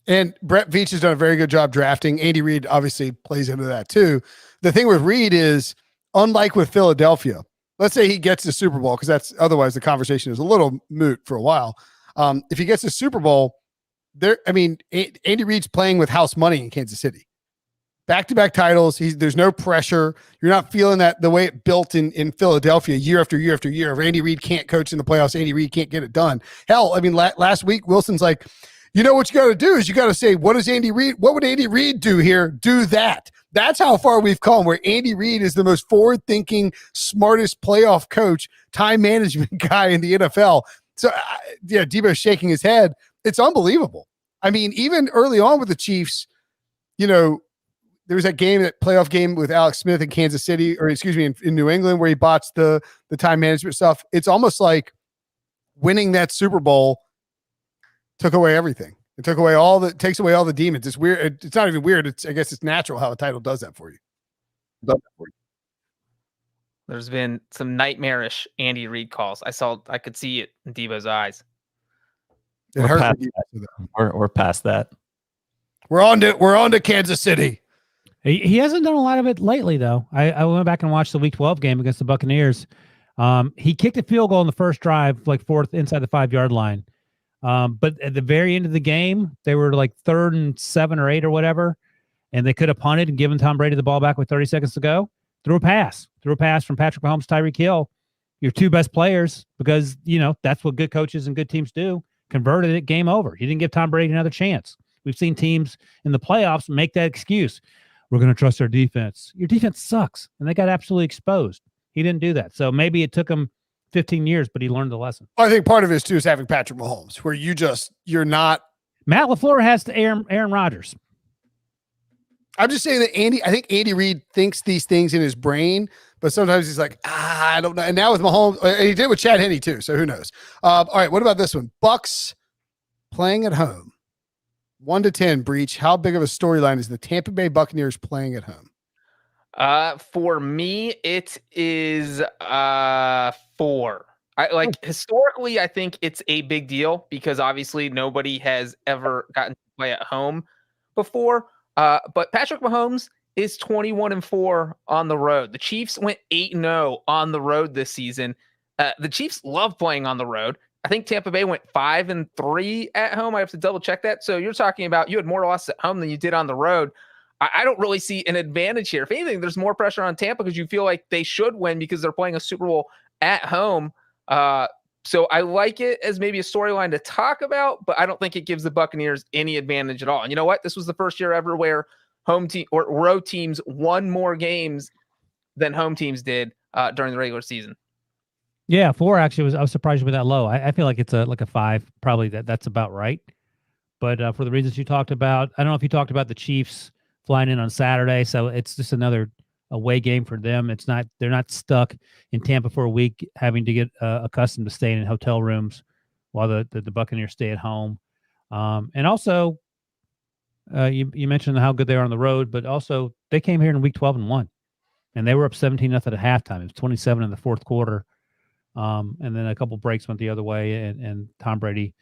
And Brett Veach has done a very good job drafting. Andy Reid obviously plays into that too. The thing with Reid is, unlike with Philadelphia, let's say he gets the Super Bowl, because otherwise the conversation is a little moot for a while. If he gets the Super Bowl, Andy Reid's playing with house money in Kansas City. Back-to-back titles. There's no pressure. You're not feeling that the way it built in Philadelphia year after year after year. If Andy Reid can't coach in the playoffs, Andy Reid can't get it done. Hell, I mean, last week Wilson's like, You know what you got to do is you got to say, what would Andy Reid do here? Do that. That's how far we've come, where Andy Reid is the most forward-thinking, smartest playoff coach, time management guy in the NFL. So, Debo's shaking his head. It's unbelievable. I mean, even early on with the Chiefs, there was that playoff game with Alex Smith in Kansas City, or excuse me, in New England, where he botched the time management stuff. It's almost like winning that Super Bowl took away everything. It takes away all the demons. It's weird. It's not even weird. I guess it's natural how a title does that for you. There's been some nightmarish Andy Reid calls. I could see it in Debo's eyes. We're past that. We're on to Kansas City. He hasn't done a lot of it lately, though. I went back and watched the Week 12 game against the Buccaneers. He kicked a field goal in the first drive, like fourth inside the 5-yard line. But at the very end of the game, they were like 3rd and 7 or 8 or whatever, and they could have punted and given Tom Brady the ball back with 30 seconds to go. Threw a pass from Patrick Mahomes, Tyreek Hill, your two best players, because that's what good coaches and good teams do. Converted it, game over. He didn't give Tom Brady another chance. We've seen teams in the playoffs make that excuse. We're going to trust our defense. Your defense sucks, and they got absolutely exposed. He didn't do that. So maybe it took him 15 years, but he learned the lesson. I think part of it too is having Patrick Mahomes, where you're not. Matt LaFleur has to Aaron Rodgers. I'm just saying that I think Andy Reid thinks these things in his brain, but sometimes he's like, I don't know. And now with Mahomes, and he did with Chad Henne too, so who knows? All right, what about this one? Bucs playing at home. 1 to 10, Breech. How big of a storyline is the Tampa Bay Buccaneers playing at home? For me, it is 4. Historically, I think it's a big deal because obviously nobody has ever gotten to play at home before. But Patrick Mahomes is 21-4 on the road. The Chiefs went 8-0 on the road this season. The Chiefs love playing on the road. I think Tampa Bay went 5-3 at home. I have to double check that. So you're talking about you had more losses at home than you did on the road. I don't really see an advantage here. If anything, there's more pressure on Tampa because you feel like they should win because they're playing a Super Bowl at home. So I like it as maybe a storyline to talk about, but I don't think it gives the Buccaneers any advantage at all. And you know what? This was the first year ever where home team or road teams won more games than home teams did during the regular season. Yeah, 4 actually I was surprised you were that low. I feel like it's a 5. Probably that's about right. But for the reasons you talked about, I don't know if you talked about the Chiefs flying in on Saturday, so it's just another away game for them. They're not stuck in Tampa for a week, having to get accustomed to staying in hotel rooms while the Buccaneers stay at home. And also, you mentioned how good they are on the road, but also they came here in week 12 and won, and they were up 17-0 at halftime. It was 27 in the fourth quarter. And then a couple breaks went the other way, and Tom Brady,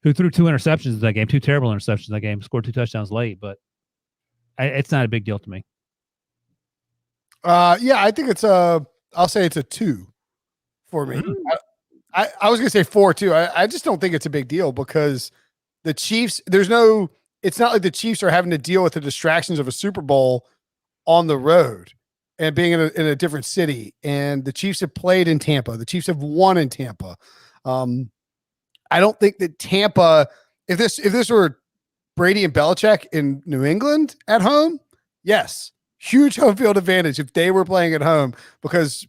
who threw 2 interceptions in that game, 2 terrible interceptions in that game, scored 2 touchdowns late, but it's not a big deal to me. Yeah, I think I'll say it's a 2 for me. I was going to say 4 too. I just don't think it's a big deal because the Chiefs, it's not like the Chiefs are having to deal with the distractions of a Super Bowl on the road and being in a different city. And the Chiefs have played in Tampa. The Chiefs have won in Tampa. I don't think that Tampa, if this were Brady and Belichick in New England at home, yes, huge home field advantage if they were playing at home because,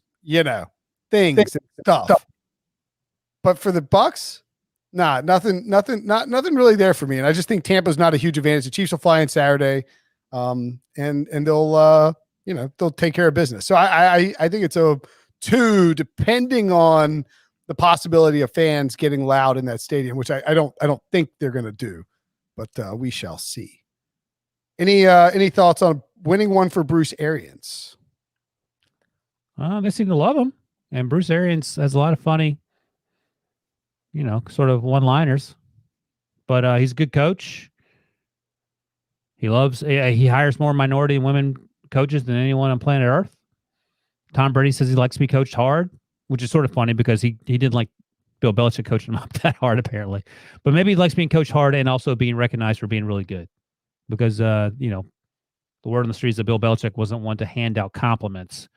things and stuff. But for the Bucs, nothing really there for me. And I just think Tampa's not a huge advantage. The Chiefs will fly in Saturday, and they'll they'll take care of business. So I think it's a 2, depending on the possibility of fans getting loud in that stadium, which I don't think they're going to do, but we shall see. Any thoughts on winning one for Bruce Arians? They seem to love him, and Bruce Arians has a lot of funny, sort of one-liners, but he's a good coach. He hires more minority and women coaches than anyone on planet Earth. Tom Brady says he likes to be coached hard, which is sort of funny because he didn't like Bill Belichick coaching him up that hard, apparently. But maybe he likes being coached hard and also being recognized for being really good. Because, the word on the street is that Bill Belichick wasn't one to hand out compliments,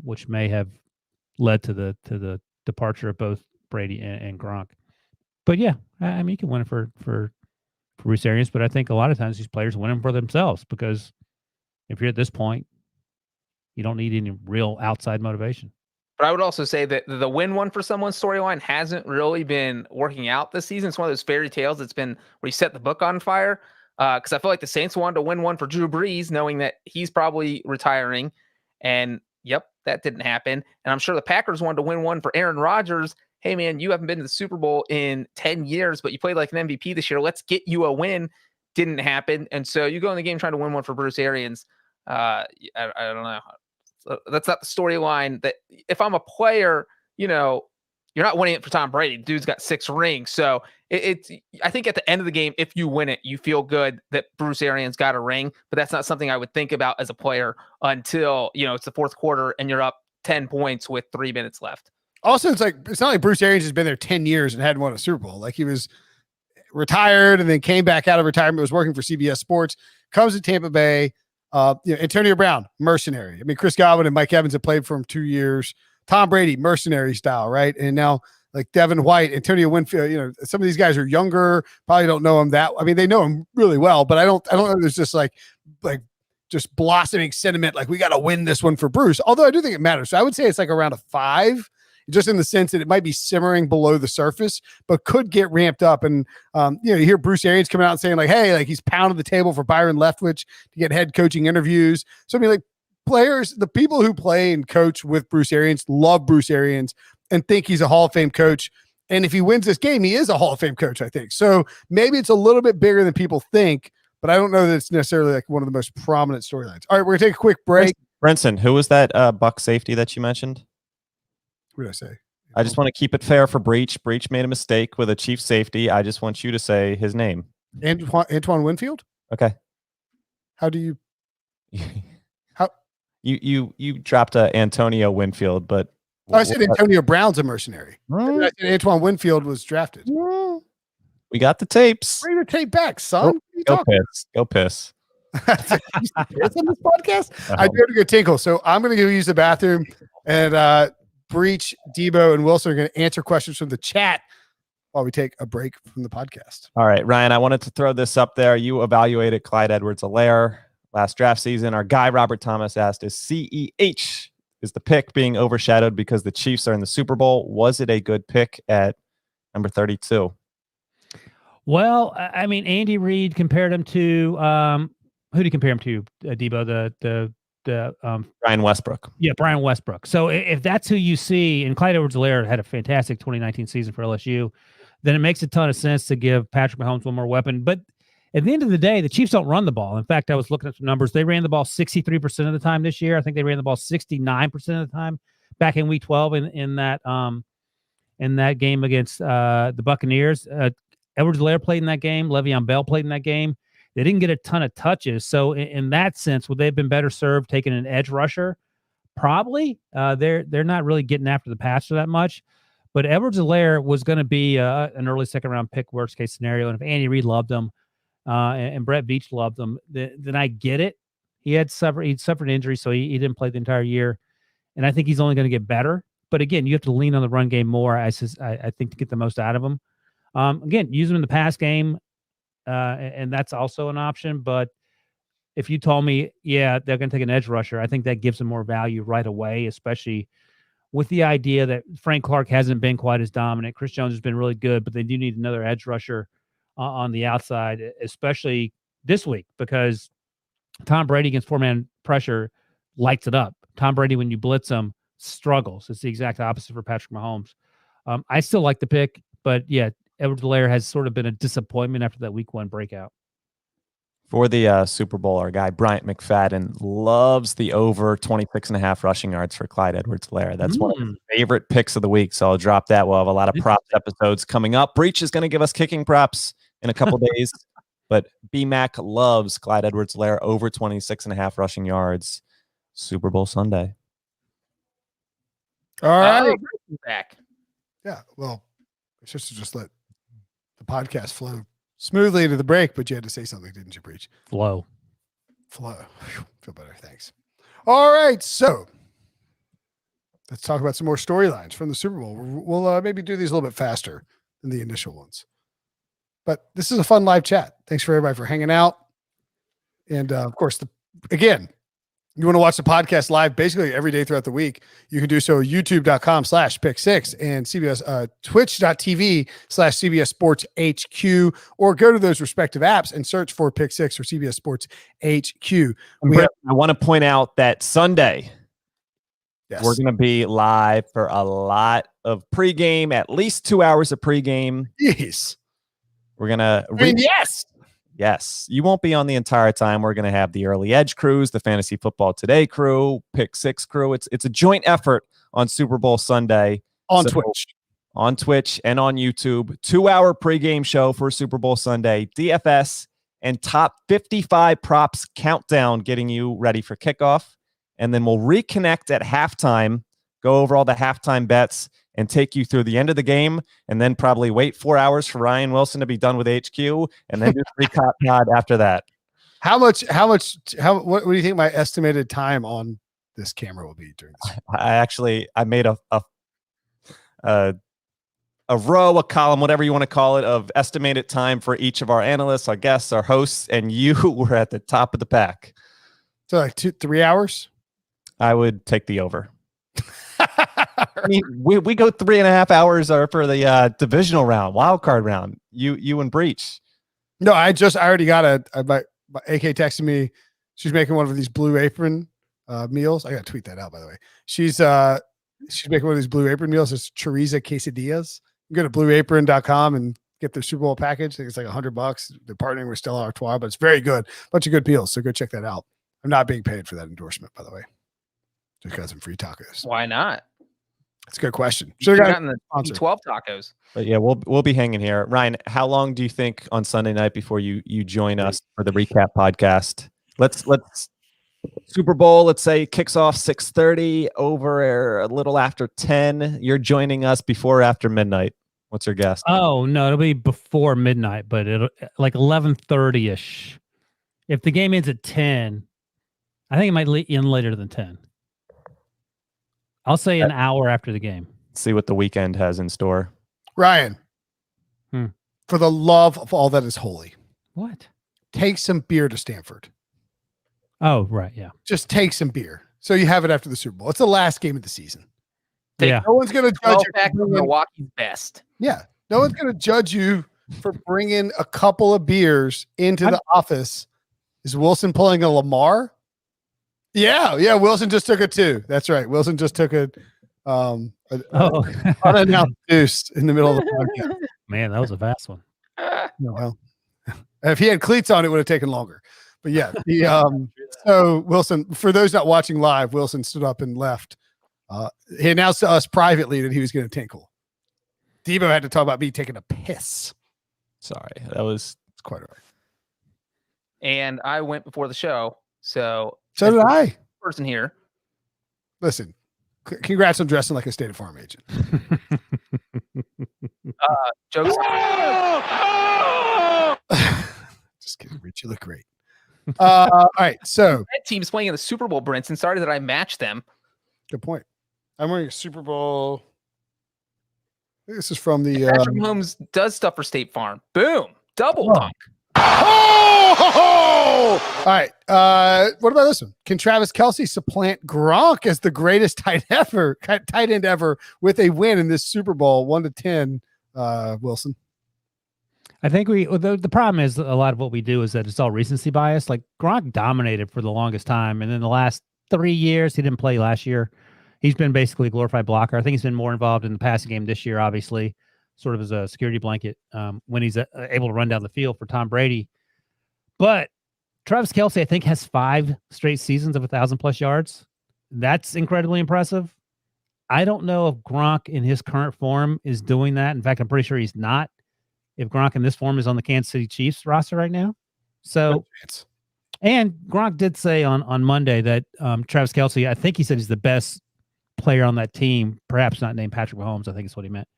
which may have led to the departure of both Brady and Gronk. But yeah, I mean, you can win it for Bruce Arians, but I think a lot of times these players win them for themselves because if you're at this point, you don't need any real outside motivation. But I would also say that the win one for someone storyline hasn't really been working out this season. It's one of those fairy tales that's been where you set the book on fire. Because I feel like the Saints wanted to win one for Drew Brees, knowing that he's probably retiring. And yep, that didn't happen. And I'm sure the Packers wanted to win one for Aaron Rodgers. Hey, man, you haven't been to the Super Bowl in 10 years, but you played like an MVP this year. Let's get you a win. Didn't happen. And so you go in the game trying to win one for Bruce Arians. I don't know. That's not the storyline that if I'm a player, you're not winning it for Tom Brady. Dude's got 6 rings. So I think at the end of the game, if you win it, you feel good that Bruce Arians got a ring, but that's not something I would think about as a player until, it's the fourth quarter and you're up 10 points with 3 minutes left. Also, it's not like Bruce Arians has been there 10 years and hadn't won a Super Bowl. Like he was retired and then came back out of retirement, was working for CBS Sports, comes to Tampa Bay. Antonio Brown, mercenary. I mean, Chris Godwin and Mike Evans have played for him 2 years. Tom Brady, mercenary style, right? And now like Devin White, Antonio Winfield, some of these guys are younger, probably don't know him that. I mean, they know him really well, but I don't know. There's just like just blossoming sentiment. Like we got to win this one for Bruce. Although I do think it matters. So I would say it's like around a 5, just in the sense that it might be simmering below the surface, but could get ramped up. And, you hear Bruce Arians coming out and saying like, hey, like he's pounded the table for Byron Leftwich to get head coaching interviews. So I mean, like players, the people who play and coach with Bruce Arians love Bruce Arians and think he's a Hall of Fame coach. And if he wins this game, he is a Hall of Fame coach, I think. So maybe it's a little bit bigger than people think, but I don't know that it's necessarily like one of the most prominent storylines. All right, we're gonna take a quick break. Brinson, who was that Bucs safety that you mentioned? What did I say? I just want to keep it fair for Breech. Breech made a mistake with a chief safety. I just want you to say his name. Antoine Winfield? Okay. How do you? How you dropped Antonio Winfield, but I said Antonio Brown's a mercenary. I said Antoine Winfield was drafted. We got the tapes. Bring the tape back, son. Go piss. On this podcast, I do have to go tinkle, so I'm going to go use the bathroom. And Breech, Debo, and Wilson are going to answer questions from the chat while we take a break from the podcast. All right, Ryan, I wanted to throw this up there. You evaluated Clyde Edwards-Helaire last draft season. Our guy Robert Thomas asked, is CEH is the pick being overshadowed because the Chiefs are in the Super Bowl? Was it a good pick at number 32? Well, I mean, Andy Reid compared him to who did he compare him to? Debo, Brian Westbrook. Yeah, Brian Westbrook. So if that's who you see, and Clyde Edwards-Helaire had a fantastic 2019 season for LSU, then it makes a ton of sense to give Patrick Mahomes one more weapon. But at the end of the day, the Chiefs don't run the ball. In fact, I was looking at some numbers. They ran the ball 63% of the time this year. I think they ran the ball 69% of the time back in Week 12 in that game against the Buccaneers. Edwards-Helaire played in that game. Le'Veon Bell played in that game. They didn't get a ton of touches. So in that sense, would they have been better served taking an edge rusher? Probably. They're not really getting after the passer that much. But Edwards-Helaire was going to be an early second-round pick, worst-case scenario. And if Andy Reid loved him and Brett Veach loved him, then I get it. He'd suffered injury, so he didn't play the entire year. And I think he's only going to get better. But again, you have to lean on the run game more, I think, to get the most out of him. Again, use him in the pass game, and that's also an option. But if you told me, yeah, they're going to take an edge rusher, I think that gives them more value right away, especially with the idea that Frank Clark hasn't been quite as dominant. Chris Jones has been really good, but they do need another edge rusher on the outside, especially this week, because Tom Brady against four-man pressure lights it up. Tom Brady, when you blitz him, struggles. It's the exact opposite for Patrick Mahomes. I still like the pick, but yeah, Edwards-Helaire has sort of been a disappointment after that Week 1 breakout. For the Super Bowl, our guy Bryant McFadden loves the over 26.5 rushing yards for Clyde Edwards-Helaire. That's one of his favorite picks of the week, so I'll drop that. We'll have a lot of props episodes coming up. Breech is going to give us kicking props in a couple days, but B-Mac loves Clyde Edwards-Helaire over 26.5 rushing yards. Super Bowl Sunday. All right. Back. Yeah, well, it's just let the podcast flow smoothly into the break, but you had to say something, didn't you, Breech? Flow. Whew, feel better. Thanks. All right. So let's talk about some more storylines from the Super Bowl. We'll maybe do these a little bit faster than the initial ones. But this is a fun live chat. Thanks for everybody for hanging out. And of course, again, you want to watch the podcast live basically every day throughout the week. You can do so youtube.com/pick6 and CBS, twitch.tv/CBS Sports HQ, or go to those respective apps and search for Pick Six or CBS Sports HQ. I want to point out that Sunday, we're going to be live for a lot of pregame, at least 2 hours of pregame. Yes. We're going to Yes, you won't be on the entire time. We're going to have the Early Edge crews, the Fantasy Football Today crew, Pick Six crew. It's a joint effort on Super Bowl Sunday on Twitch and on YouTube. 2-hour pregame show for Super Bowl Sunday, DFS and top 55 props countdown, getting you ready for kickoff. And then we'll reconnect at halftime, go over all the halftime bets, and take you through the end of the game, and then probably wait 4 hours for Ryan Wilson to be done with HQ, and then do the recap pod after that. What do you think my estimated time on this camera will be during this? I made a row, a column, whatever you want to call it, of estimated time for each of our analysts, our guests, our hosts, and you were at the top of the pack. So like 2-3 hours? I would take the over. I mean, we go 3.5 hours for the divisional round, wild card round. You and Breech. No, I already got my AK texted me. She's making one of these Blue Apron meals. I got to tweet that out, by the way. She's making one of these Blue Apron meals. It's chorizo quesadillas. You go to blueapron.com and get their Super Bowl package. I think it's like $100. They're partnering with Stella Artois, but it's very good. Bunch of good meals. So go check that out. I'm not being paid for that endorsement, by the way. Just got some free tacos. Why not? That's a good question. Should have gotten the 12 tacos. But yeah, we'll be hanging here. Ryan, how long do you think on Sunday night before you join us for the recap podcast? Let's Super Bowl, let's say, kicks off 6:30, over a little after 10. You're joining us before or after midnight. What's your guess? Oh no, it'll be before midnight, but it'll like 11:30ish. If the game ends at 10, I think it might end later than 10. I'll say an hour after the game. See what the weekend has in store. Ryan, for the love of all that is holy, what? Take some beer to Stanford. Oh, right, yeah. Just take some beer. So you have it after the Super Bowl. It's the last game of the season. Yeah. No one's going to judge you. Back to Milwaukee's best. Yeah. No one's going to judge you for bringing a couple of beers into the office. Is Wilson pulling a Lamar? Yeah. Wilson just took it too. That's right. Wilson just took it. Unannounced deuce in the middle of the podcast. Man, that was a fast one. Well, if he had cleats on, it would have taken longer. But yeah, so Wilson, for those not watching live, Wilson stood up and left. He announced to us privately that he was going to tinkle. Debo had to talk about me taking a piss. Sorry, it's quite all right. And I went before the show, so did I. Person here. Listen, congrats on dressing like a State Farm agent. Jokes. Just kidding, Rich. You look great. All right, so that team's playing in the Super Bowl, Brinson. Sorry that I matched them. Good point. I'm wearing a Super Bowl. I think this is from the Patrick Mahomes does stuff for State Farm. Boom, double dunk. All right. What about this one? Can Travis Kelce supplant Gronk as the greatest tight end ever with a win in this Super Bowl? 1-10, Wilson. I think the problem is a lot of what we do is that it's all recency bias. Like Gronk dominated for the longest time, and then the last 3 years, he didn't play last year. He's been basically a glorified blocker. I think he's been more involved in the passing game this year, obviously, sort of as a security blanket when he's able to run down the field for Tom Brady. But Travis Kelce, I think, has 5 straight seasons of 1,000+ yards. That's incredibly impressive. I don't know if Gronk in his current form is doing that. In fact, I'm pretty sure he's not. If Gronk in this form is on the Kansas City Chiefs roster right now. So, and Gronk did say on Monday that Travis Kelce, I think he said he's the best player on that team, perhaps not named Patrick Mahomes. I think is what he meant.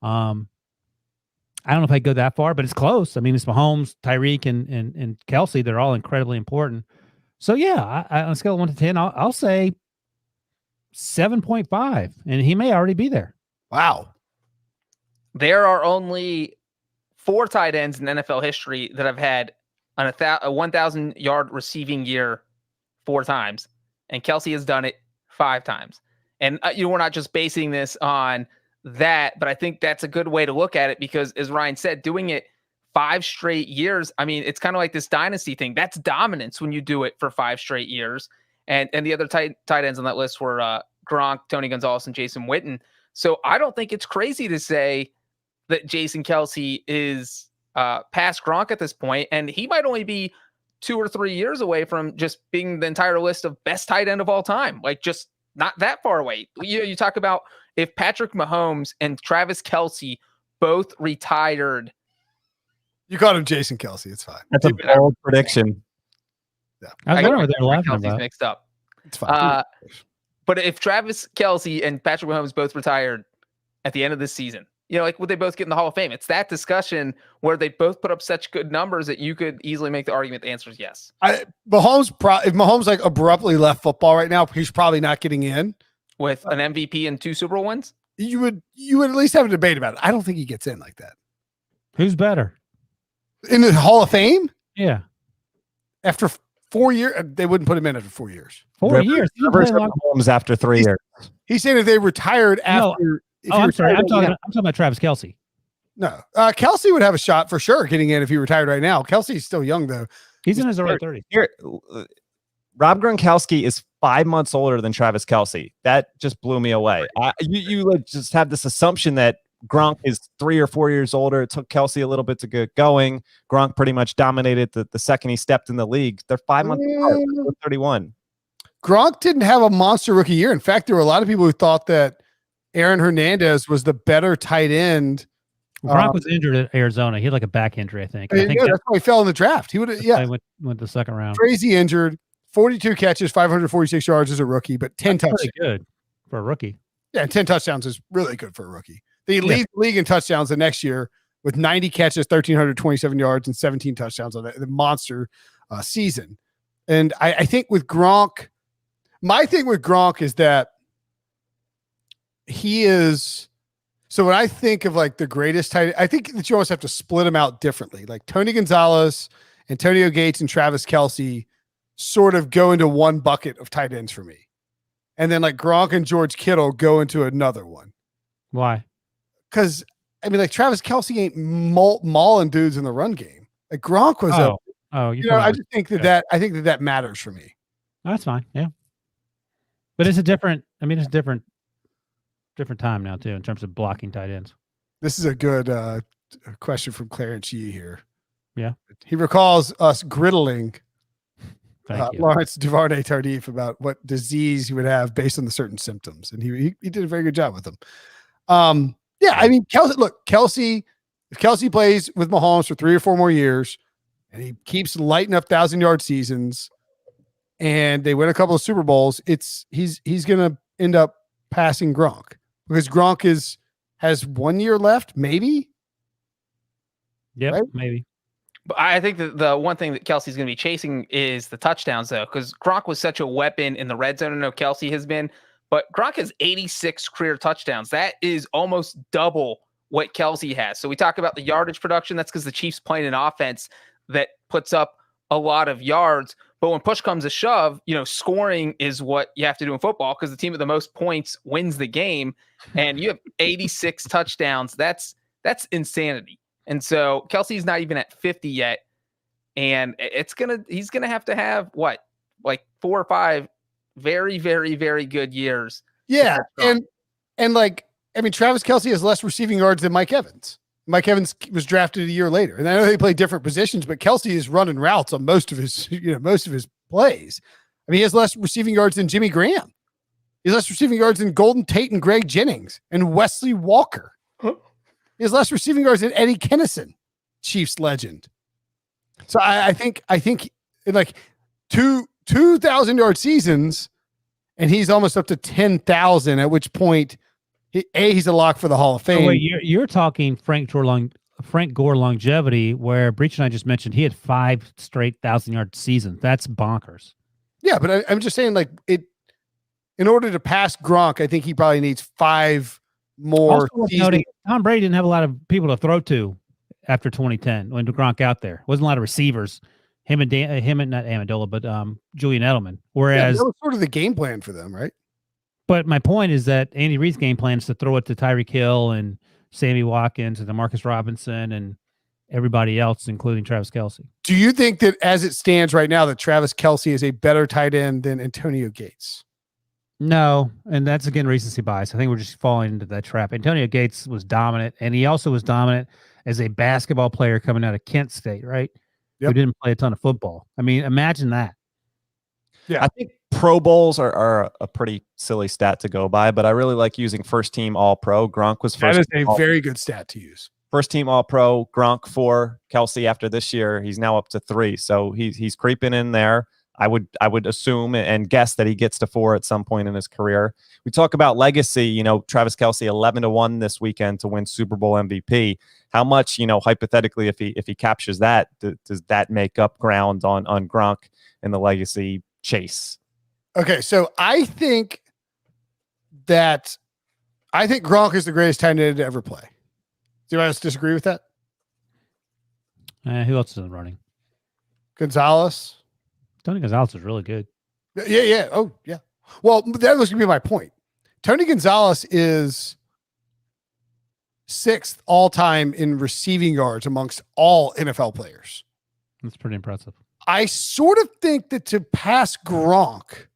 I don't know if I go that far, but it's close. I mean, it's Mahomes, Tyreek, and Kelce. They're all incredibly important. So yeah, I on a scale of 1 to 10, I'll say 7.5, and he may already be there. Wow. There are only 4 tight ends in NFL history that have had a 1,000-yard receiving year 4 times, and Kelce has done it 5 times. And we're not just basing this on that, but I think that's a good way to look at it because, as Ryan said, doing it 5 straight years, I mean, it's kind of like this dynasty thing. That's dominance when you do it for 5 straight years. And the other tight ends on that list were Gronk, Tony Gonzalez, and Jason Witten. So I don't think it's crazy to say that Jason Kelce is past Gronk at this point, and he might only be 2 or 3 years away from just being the entire list of best tight end of all time. Like, just not that far away. You talk about if Patrick Mahomes and Travis Kelce both retired. You called him Jason Kelce. It's fine. That's a bold prediction. Yeah. I was wondering what they're laughing Kelce's about. mixed up. It's fine. But if Travis Kelce and Patrick Mahomes both retired at the end of this season, like, would they both get in the Hall of Fame? It's that discussion where they both put up such good numbers that you could easily make the argument the answer is yes. If Mahomes like abruptly left football right now, he's probably not getting in. With an MVP and 2 Super Bowl wins? You would at least have a debate about it. I don't think he gets in like that. Who's better? In the Hall of Fame? Yeah. After 4 years, they wouldn't put him in after 4 years. 4 years. Mahomes after 3 years. He's saying if they retired after. I'm sorry. I'm talking about Travis Kelce. No, Kelce would have a shot for sure getting in if he retired right now. Kelce's still young though. He's in his early 30s. Rob Gronkowski is 5 months older than Travis Kelce. That just blew me away. You just have this assumption that Gronk is 3 or 4 years older. It took Kelce a little bit to get going. Gronk pretty much dominated the second he stepped in the league. They're 5 months apart. 31. Gronk didn't have a monster rookie year. In fact, there were a lot of people who thought that Aaron Hernandez was the better tight end. Gronk was injured at Arizona. He had like a back injury, I think. That's why he fell in the draft. He would have, went the second round. Crazy injured. 42 catches, 546 yards as a rookie, but 10 touchdowns. Good for a rookie. Yeah, 10 touchdowns is really good for a rookie. They lead the league in touchdowns the next year with 90 catches, 1,327 yards, and 17 touchdowns on the monster season. And I think with Gronk, my thing with Gronk is that he is. So when I think of like the greatest tight end, I think that you always have to split them out differently. Like Tony Gonzalez, Antonio Gates, and Travis Kelce sort of go into one bucket of tight ends for me. And then like Gronk and George Kittle go into another one. Why? Because I mean, like Travis Kelce ain't mauling dudes in the run game. Like Gronk was. I just think I think that matters for me. That's fine. Yeah. But it's a different. I mean, it's different time now too in terms of blocking tight ends. This is a good question from Clarence Yee here. Yeah. He recalls us griddling Thank you. Lawrence Duvernay Tardif about what disease he would have based on the certain symptoms, and he did a very good job with them. Yeah, I mean, Kelce, if Kelce plays with Mahomes for 3 or 4 more years, and he keeps lighting up 1,000-yard seasons, and they win a couple of Super Bowls, he's gonna end up passing Gronk because Gronk has 1 year left, maybe. Yep, right? Maybe. But I think that the one thing that Kelce's going to be chasing is the touchdowns, though, because Gronk was such a weapon in the red zone. I know Kelce has been, but Gronk has 86 career touchdowns. That is almost double what Kelce has. So we talk about the yardage production. That's because the Chiefs playing an offense that puts up a lot of yards. But when push comes to shove, scoring is what you have to do in football because the team with the most points wins the game. And you have 86 touchdowns. That's insanity. And so Kelce's not even at 50 yet. And he's going to have what? Like 4 or 5 very, very, very good years. Yeah. And like, I mean, Travis Kelce has less receiving yards than Mike Evans. Mike Evans was drafted a year later. And I know they play different positions, but Kelce is running routes on most of his plays. I mean, he has less receiving yards than Jimmy Graham. He has less receiving yards than Golden Tate and Greg Jennings and Wesley Walker. He has less receiving yards than Eddie Kennison, Chiefs legend. So I think like 2,000-yard seasons, and he's almost up to 10,000. At which point, he's a lock for the Hall of Fame. Oh, wait, you're talking Frank Gore longevity, where Breech and I just mentioned he had 5 straight 1,000-yard seasons. That's bonkers. Yeah, but I'm just saying, like in order to pass Gronk, I think he probably needs 5 more. Tom Brady didn't have a lot of people to throw to after 2010 when Gronk out there. Wasn't a lot of receivers. Him and not Amendola, but Julian Edelman. Whereas that was sort of the game plan for them, right? But my point is that Andy Reid's game plan is to throw it to Tyreek Hill and Sammy Watkins and Demarcus Robinson and everybody else, including Travis Kelce. Do you think that as it stands right now that Travis Kelce is a better tight end than Antonio Gates? No, and that's, again, recency bias. I think we're just falling into that trap. Antonio Gates was dominant, and he also was dominant as a basketball player coming out of Kent State, right? Yep. Who didn't play a ton of football. I mean, imagine that. Yeah. I think Pro Bowls are a pretty silly stat to go by, but I really like using first team All Pro. Gronk was first. That is a very good stat to use. First team All Pro. Gronk 4. Kelce after this year, he's now up to 3. So he's creeping in there. I would assume and guess that he gets to 4 at some point in his career. We talk about legacy. You know, Travis Kelce 11-1 this weekend to win Super Bowl MVP. How much, you know, hypothetically, if he captures that, does that make up ground on Gronk in the legacy chase? Okay, so I think Gronk is the greatest tight end to ever play. Do you guys disagree with that? Who else is in the running? Gonzalez. Tony Gonzalez is really good. Yeah. Oh, yeah. Well, that was going to be my point. Tony Gonzalez is 6th all-time in receiving yards amongst all NFL players. That's pretty impressive. I sort of think that to pass Gronk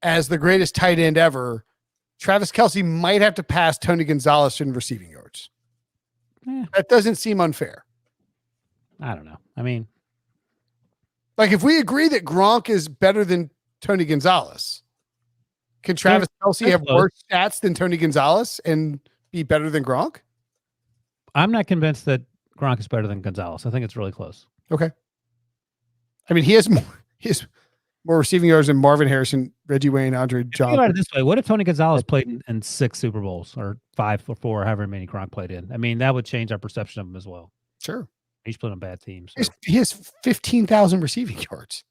as the greatest tight end ever, Travis Kelce might have to pass Tony Gonzalez in receiving yards. That doesn't seem unfair. I don't know. I mean, like, if we agree that Gronk is better than Tony Gonzalez, can Travis Kelce have worse stats than Tony Gonzalez and be better than Gronk? I'm not convinced that Gronk is better than Gonzalez. I think it's really close. Okay. I mean, he has more receiving yards than Marvin Harrison, Reggie Wayne, Andre Johnson. Think about it this way. What if Tony Gonzalez played in 6 Super Bowls or 5 or 4, however many Gronk played in? I mean, that would change our perception of him as well. Sure. He's played on bad teams. So. He has 15,000 receiving yards.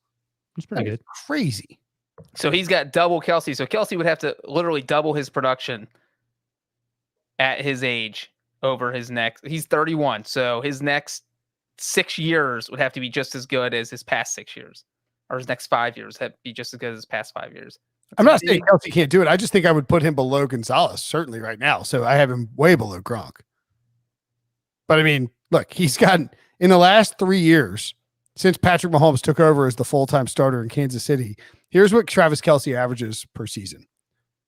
It's pretty good. Crazy. So he's got double Kelce. So Kelce would have to literally double his production at his age over his next. He's 31. So his next 6 years would have to be just as good as his past 6 years, or his next 5 years have to be just as good as his past 5 years. I'm not saying Kelce can't do it. I just think I would put him below Gonzalez, certainly right now. So I have him way below Gronk. But I mean, look, he's gotten in the last 3 years since Patrick Mahomes took over as the full-time starter in Kansas City. Here's what Travis Kelce averages per season: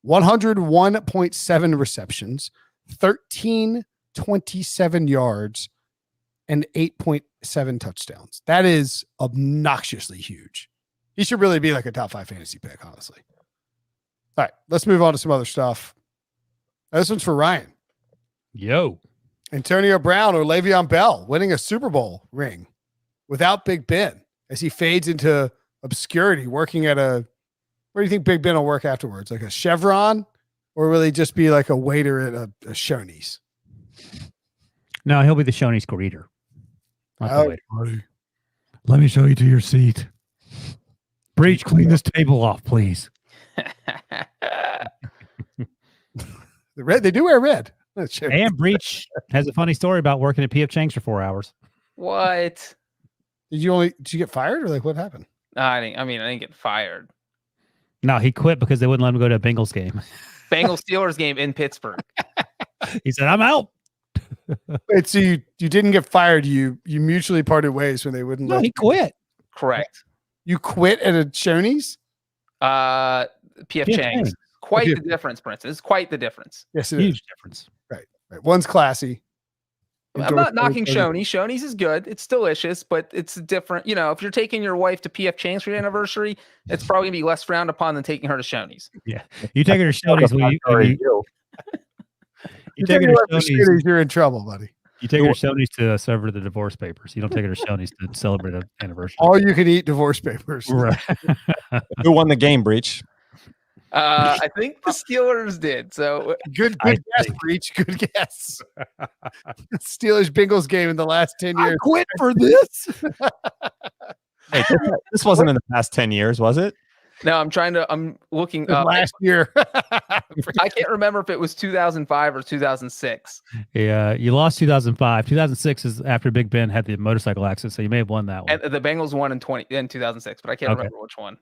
101.7 receptions, 1,327 yards, and 8.7 touchdowns. That is obnoxiously huge. He should really be like a top 5 fantasy pick, honestly. All right, let's move on to some other stuff. This one's for Ryan. Yo. Antonio Brown or Le'Veon Bell winning a Super Bowl ring without Big Ben as he fades into obscurity working at where do you think Big Ben will work afterwards? Like a Chevron, or will he just be like a waiter at a Shoney's? No, he'll be the Shoney's greeter. Buddy. Let me show you to your seat. Breech, clean this table off, please. They do wear red. And Breech has a funny story about working at P.F. Chang's for 4 hours. What? Did you get fired, or like what happened? I didn't get fired. No, he quit because they wouldn't let him go to a Bengals game. Bengals Steelers game in Pittsburgh. He said, "I'm out." Wait, so you didn't get fired. You mutually parted ways when they wouldn't No, let he quit. Correct. You quit at a Shoney's? P.F. Chang's. Quite the difference, Brinson. It's quite the difference. Yes, it Huge is. difference. Right. One's classy. I'm not knocking Shoney's. Shoney's is good. It's delicious, but it's different. You know, if you're taking your wife to P.F. Chang's for your anniversary, it's probably going to be less frowned upon than taking her to Shoney's. Yeah. You take her to Shoney's when you take her to Shoney's, you're in trouble, buddy. You take her to Shoney's to serve her the divorce papers. You don't take her to Shoney's to celebrate an anniversary. All you can eat divorce papers. Right. Who won the game, Breech? I think the Steelers did. So good guess, Breech. Good guess. Steelers Bengals game in the last 10 years. I quit for this. Hey, this wasn't in the past 10 years, was it? No, I'm looking up. last year. I can't remember if it was 2005 or 2006. Yeah, you lost 2005. 2006 is after Big Ben had the motorcycle accident, so you may have won that one. And the Bengals won in 2006, but I can't remember which one.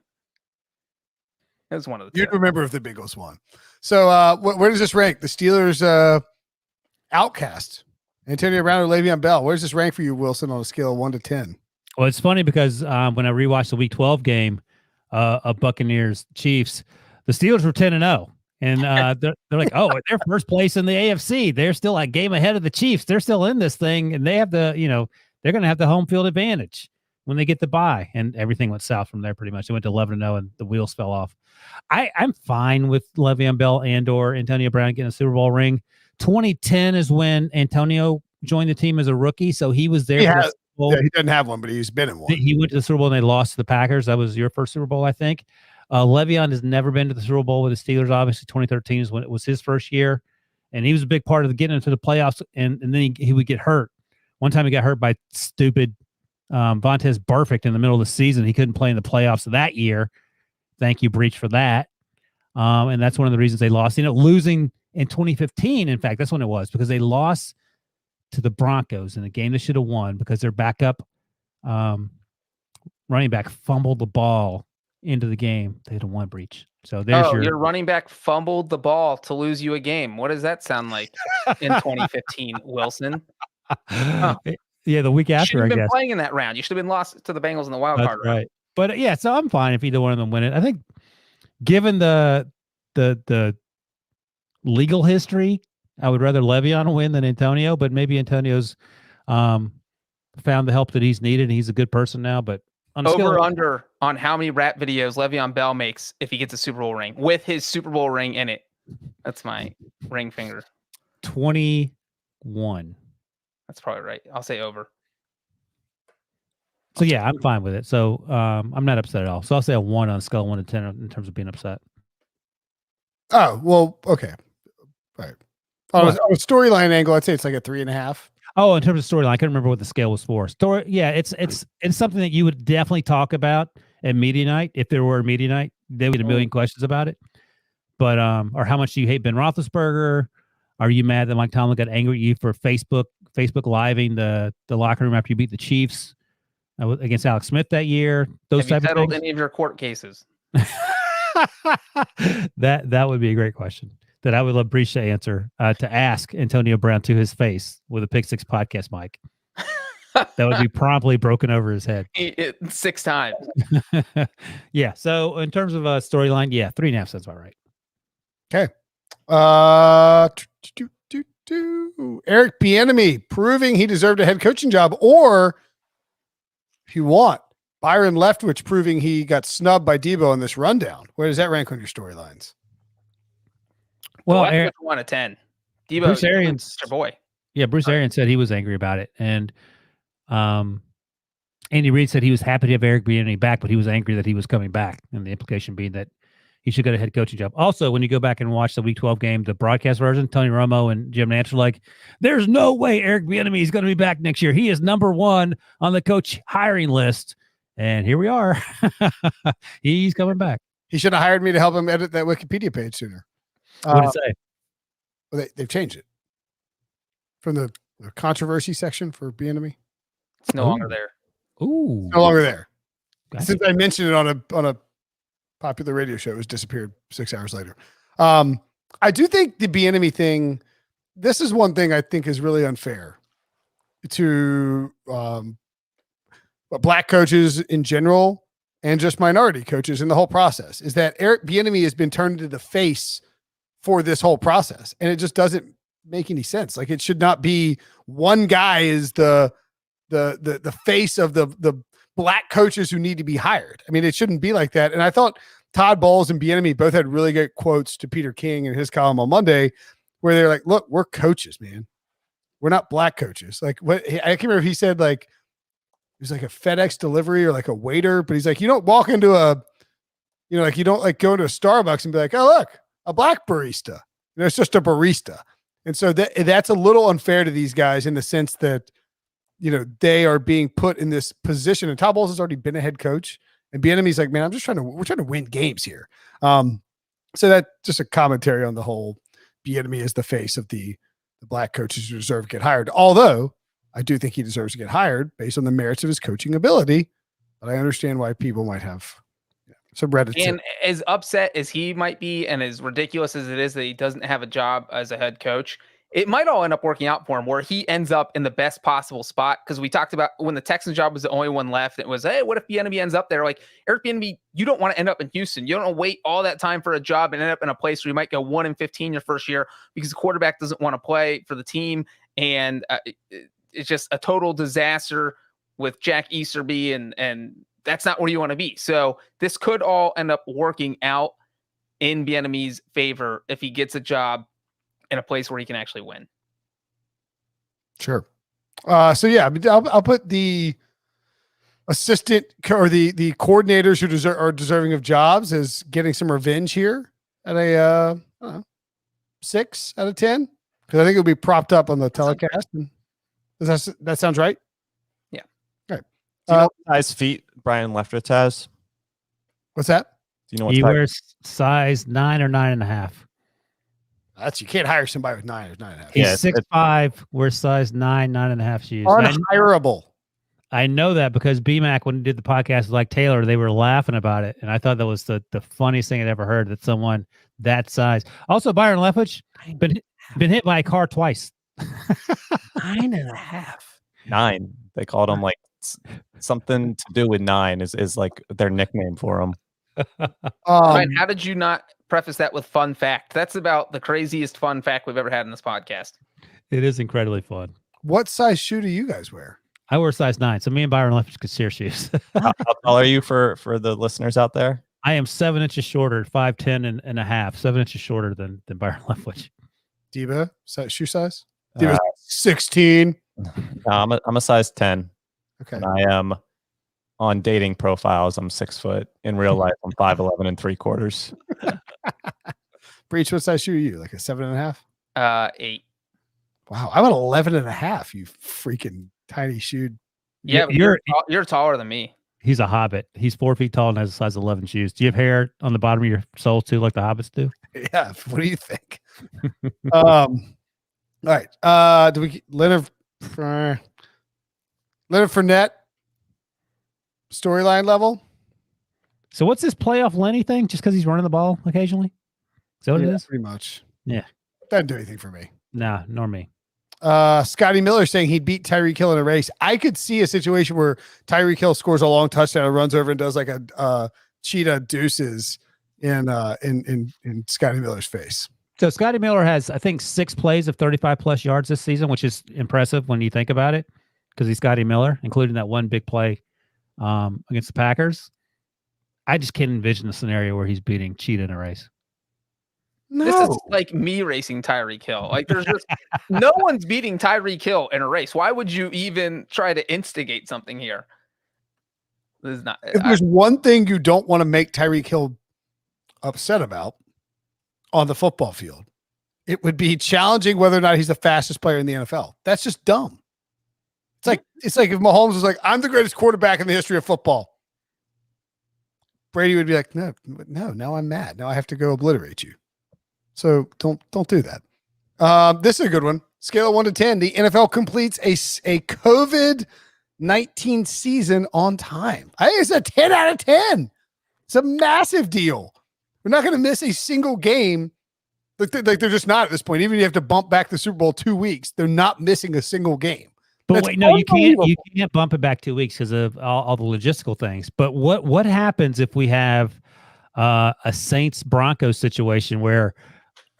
It was one of the two. You'd remember if the Bengals won. So where does this rank? The Steelers outcast. Antonio Brown or Le'Veon Bell. Where does this rank for you, Wilson, on a scale of 1 to 10? Well, it's funny because when I rewatched the Week 12 game of Buccaneers Chiefs, the Steelers were 10-0. And they're like, oh, they're first place in the AFC. They're still a game ahead of the Chiefs. They're still in this thing, and they have they're going to have the home field advantage when they get the bye. And everything went south from there pretty much. They went to 11-0, and the wheels fell off. I'm fine with Le'Veon Bell and or Antonio Brown getting a Super Bowl ring. 2010 is when Antonio joined the team as a rookie, so he was there. Yeah, he doesn't have one, but he's been in one. He went to the Super Bowl and they lost to the Packers. That was your first Super Bowl, I think. Le'Veon has never been to the Super Bowl with the Steelers. Obviously, 2013 is when it was his first year, and he was a big part of getting into the playoffs. And then he would get hurt. One time he got hurt by stupid Vontaze Burfict in the middle of the season. He couldn't play in the playoffs that year. Thank you, Breech, for that. And that's one of the reasons they lost. Losing in 2015, in fact, that's when it was, because they lost to the Broncos in a game they should have won because their backup running back fumbled the ball into the game. They'd have won, Breech. So there's your running back fumbled the ball to lose you a game. What does that sound like in 2015, Wilson? Huh. Yeah, the week after, I guess. Been playing in that round. You should have been lost to the Bengals in the wild card round. Right. But yeah, so I'm fine if either one of them win it. I think given the legal history, I would rather Le'Veon win than Antonio, but maybe Antonio's found the help that he's needed, and he's a good person now. But under on how many rap videos Le'Veon Bell makes if he gets a Super Bowl ring with his Super Bowl ring in it. That's my ring finger. 21. That's probably right. I'll say over. So yeah, I'm fine with it. So I'm not upset at all. So I'll say a 1 on a scale of 1 to 10 in terms of being upset. Oh, well, okay. All right. On a storyline angle, I'd say it's like a 3.5. Oh, in terms of storyline, I couldn't remember what the scale was for. Yeah, it's something that you would definitely talk about at media night. If there were a media night, they would get a million questions about it. But or how much do you hate Ben Roethlisberger? Are you mad that Mike Tomlin got angry at you for Facebook living the locker room after you beat the Chiefs against Alex Smith that year? Those Have you type of settled things. any of your court cases? That would be a great question that I would love Breech to answer, to ask Antonio Brown to his face with a Pick Six podcast mic. That would be promptly broken over his head. 6 times. Yeah. So in terms of a storyline, yeah, 3.5 sounds about right. Okay. Eric Bieniemy proving he deserved a head coaching job, or if you want, Byron Leftwich proving he got snubbed by Debo in this rundown. Where does that rank on your storylines? Well, Leftwich 1 to 10. Debo, Bruce Arians, your boy. Yeah, Bruce Arians said he was angry about it, and Andy Reid said he was happy to have Eric Bieniemy back, but he was angry that he was coming back, and the implication being that he should get a head coaching job. Also, when you go back and watch the Week 12 game, the broadcast version, Tony Romo and Jim Nantz are like, "There's no way Eric Bieniemy is going to be back next year. He is number 1 on the coach hiring list." And here we are. He's coming back. He should have hired me to help him edit that Wikipedia page sooner. What did it say? Well, they've changed it from the controversy section for Bieniemy. It's no longer there. Ooh, no longer there. Gotcha. Since I mentioned it on a popular radio show, it was disappeared 6 hours later. I do think the Bieniemy thing. This is one thing I think is really unfair to black coaches in general and just minority coaches in the whole process. Is that Eric Bieniemy has been turned into the face for this whole process, and it just doesn't make any sense. Like, it should not be one guy is the face of the black coaches who need to be hired. I mean, it shouldn't be like that. And I thought Todd Bowles and Bieniemy both had really good quotes to Peter King in his column on Monday, where they're like, "Look, we're coaches, man. We're not black coaches." Like, what I can't remember if he said, like, he was like a FedEx delivery or like a waiter, but he's like, you don't walk into like you don't like go to a Starbucks and be like, "Oh, look, a black barista." It's just a barista. And so that's a little unfair to these guys in the sense that, they are being put in this position. And Todd Bowles has already been a head coach, And Bieniemy's like, man, we're trying to win games here. So that just a commentary on the whole Bieniemy is the face of the black coaches who deserve to get hired. Although I do think he deserves to get hired based on the merits of his coaching ability. But I understand why people might have some Reddit. And as upset as he might be, and as ridiculous as it is that he doesn't have a job as a head coach, it might all end up working out for him where he ends up in the best possible spot. Because we talked about when the Texans job was the only one left, it was, hey, what if Bieniemy ends up there? Like, Eric Bieniemy, you don't want to end up in Houston. You don't want to wait all that time for a job and end up in a place where you might go 1-15 your first year because the quarterback doesn't want to play for the team. And it's just a total disaster with Jack Easterby, and that's not where you want to be. So this could all end up working out in Bieniemy's favor if he gets a job in a place where he can actually win. Sure. So yeah, I'll put the assistant or the coordinators who are deserving of jobs as getting some revenge here at a 6 out of 10 because I think it'll be propped up on the telecast. That sounds right. Yeah. All right. Do you know what size feet Brian Leftwich has? What's that? Do you know what He size? wears size 9 or 9.5. You can't hire somebody with 9 or 9.5. He's Yeah, 6'5", wears size 9, 9.5 shoes. Unhireable. I know that because BMAC, when he did the podcast with like Taylor, they were laughing about it. And I thought that was the funniest thing I'd ever heard, that someone that size. Also, Byron Leftwich been hit by a car twice. 9.5. 9. They called him like something to do with 9 is like their nickname for him. Ryan, how did you not preface that with fun fact? That's about the craziest fun fact we've ever had in this podcast. It is incredibly fun. What size shoe do you guys wear? I wear size 9, so me and Byron Leftwich could share shoes. How tall are you for the listeners out there? I am 7 inches shorter, 5'10" and a half, 7 inches shorter than Byron Leftwich. Diva, shoe size? Diva's 16. No, I'm a size 10. Okay. And I am on dating profiles. I'm 6 foot. In real life, I'm 5'11" 3/4. Breech, what size shoe are you? Like a 7.5? 8. Wow, I'm an 11.5. You freaking tiny shoe. Yeah, but you're taller than me. He's a hobbit. He's 4 feet tall and has a size 11 shoes. Do you have hair on the bottom of your soles too, like the hobbits do? Yeah. What do you think? All right. Do we Leonard Fournette storyline level? So what's this playoff Lenny thing? Just because he's running the ball occasionally? Is that what it is? Pretty much. Yeah. Doesn't do anything for me. Nah, nor me. Scotty Miller saying he'd beat Tyreek Hill in a race. I could see a situation where Tyreek Hill scores a long touchdown and runs over and does like a cheetah deuces in Scotty Miller's face. So Scotty Miller has, I think, 6 plays of 35+ yards this season, which is impressive when you think about it, because he's Scotty Miller, including that one big play against the Packers. I just can't envision a scenario where he's beating Cheetah in a race. No. This is like me racing Tyreek Hill. Like there's just no one's beating Tyreek Hill in a race. Why would you even try to instigate something here? This is not. If there's one thing you don't want to make Tyreek Hill upset about on the football field, it would be challenging whether or not he's the fastest player in the NFL. That's just dumb. It's like if Mahomes was like, I'm the greatest quarterback in the history of football. Brady would be like, no, now I'm mad. Now I have to go obliterate you. So don't do that. This is a good one. Scale of 1 to 10. The NFL completes a COVID-19 season on time. I think it's a 10 out of 10. It's a massive deal. We're not going to miss a single game. Like they're just not at this point. Even if you have to bump back the Super Bowl 2 weeks, they're not missing a single game. But That's wait, no, you can't bump it back 2 weeks because of all the logistical things. But what happens if we have a Saints Broncos situation where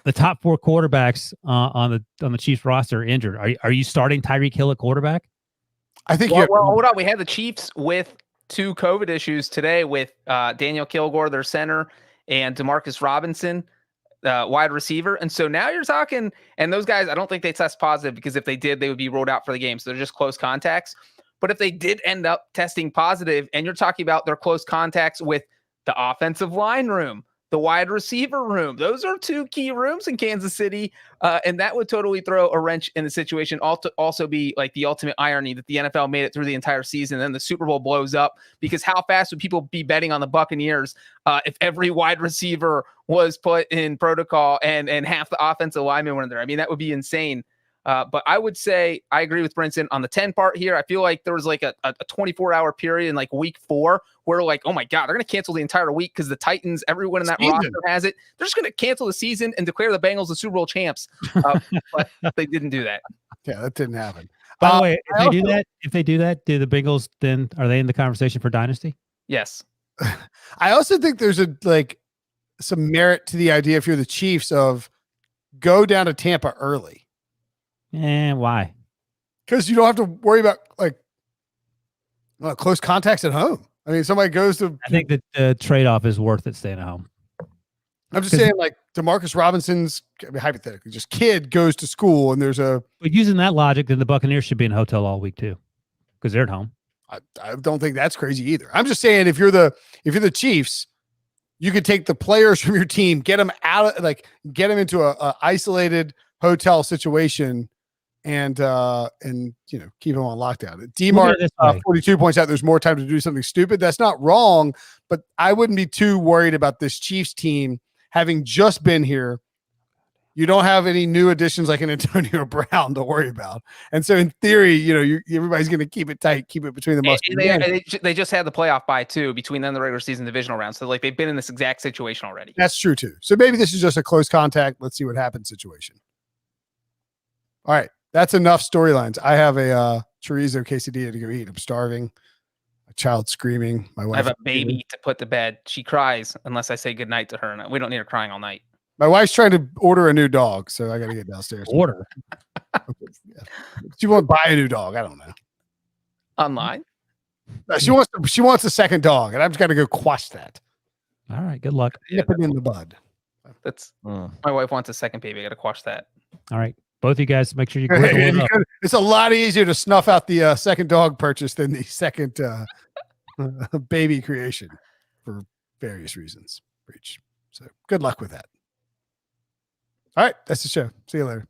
the top 4 quarterbacks on the Chiefs roster are injured? Are you starting Tyreek Hill at quarterback? I think. Well, hold on. We had the Chiefs with 2 COVID issues today with Daniel Kilgore, their center, and Demarcus Robinson, wide receiver. And so now you're talking, and those guys, I don't think they test positive, because if they did, they would be ruled out for the game. So they're just close contacts. But if they did end up testing positive, and you're talking about their close contacts with the offensive line room, the wide receiver room. Those are two key rooms in Kansas City. And that would totally throw a wrench in the situation. Also be like the ultimate irony that the NFL made it through the entire season. And then the Super Bowl blows up, because how fast would people be betting on the Buccaneers if every wide receiver was put in protocol and half the offensive linemen were in there? I mean, that would be insane. But I would say I agree with Brinson on the 10 part here. I feel like there was like a 24-hour period in like week 4 where like, oh my God, they're going to cancel the entire week because the Titans, everyone in that roster has it. They're just going to cancel the season and declare the Bengals the Super Bowl champs. But they didn't do that. Yeah, that didn't happen. By the way, if they do that, do the Bengals then, are they in the conversation for dynasty? Yes. I also think there's some merit to the idea, if you're the Chiefs, of go down to Tampa early. And why? Because you don't have to worry about like close contacts at home. I mean, somebody goes to. I think that the trade-off is worth it staying at home. I'm just saying, like Demarcus Robinson's, hypothetically, just kid goes to school and there's a. But using that logic, then the Buccaneers should be in a hotel all week too, because they're at home. I don't think that's crazy either. I'm just saying, if you're the Chiefs, you could take the players from your team, get them out, get them into a isolated hotel situation. And keep him on lockdown. DMARC 42 points out there's more time to do something stupid. That's not wrong, but I wouldn't be too worried about this Chiefs team having just been here. You don't have any new additions like an Antonio Brown to worry about, and so in theory, everybody's going to keep it tight, keep it between the muscles. They just had the playoff bye too between them and the regular season divisional round, so like they've been in this exact situation already. That's true too. So maybe this is just a close contact. Let's see what happens situation. All right. That's enough storylines. I have a chorizo quesadilla to go eat. I'm starving. A child screaming. My wife. I have a baby to put to bed. She cries unless I say goodnight to her. And we don't need her crying all night. My wife's trying to order a new dog, so I got to get downstairs. Order. She won't buy a new dog. I don't know. Online. She wants a second dog, and I've just got to go quash that. All right. Good luck. Nip it in the bud. That's my wife wants a second baby. I got to quash that. All right. Both of you guys, make sure you. It's a lot easier to snuff out the second dog purchase than the second baby creation for various reasons. Breech. So good luck with that. All right, that's the show. See you later.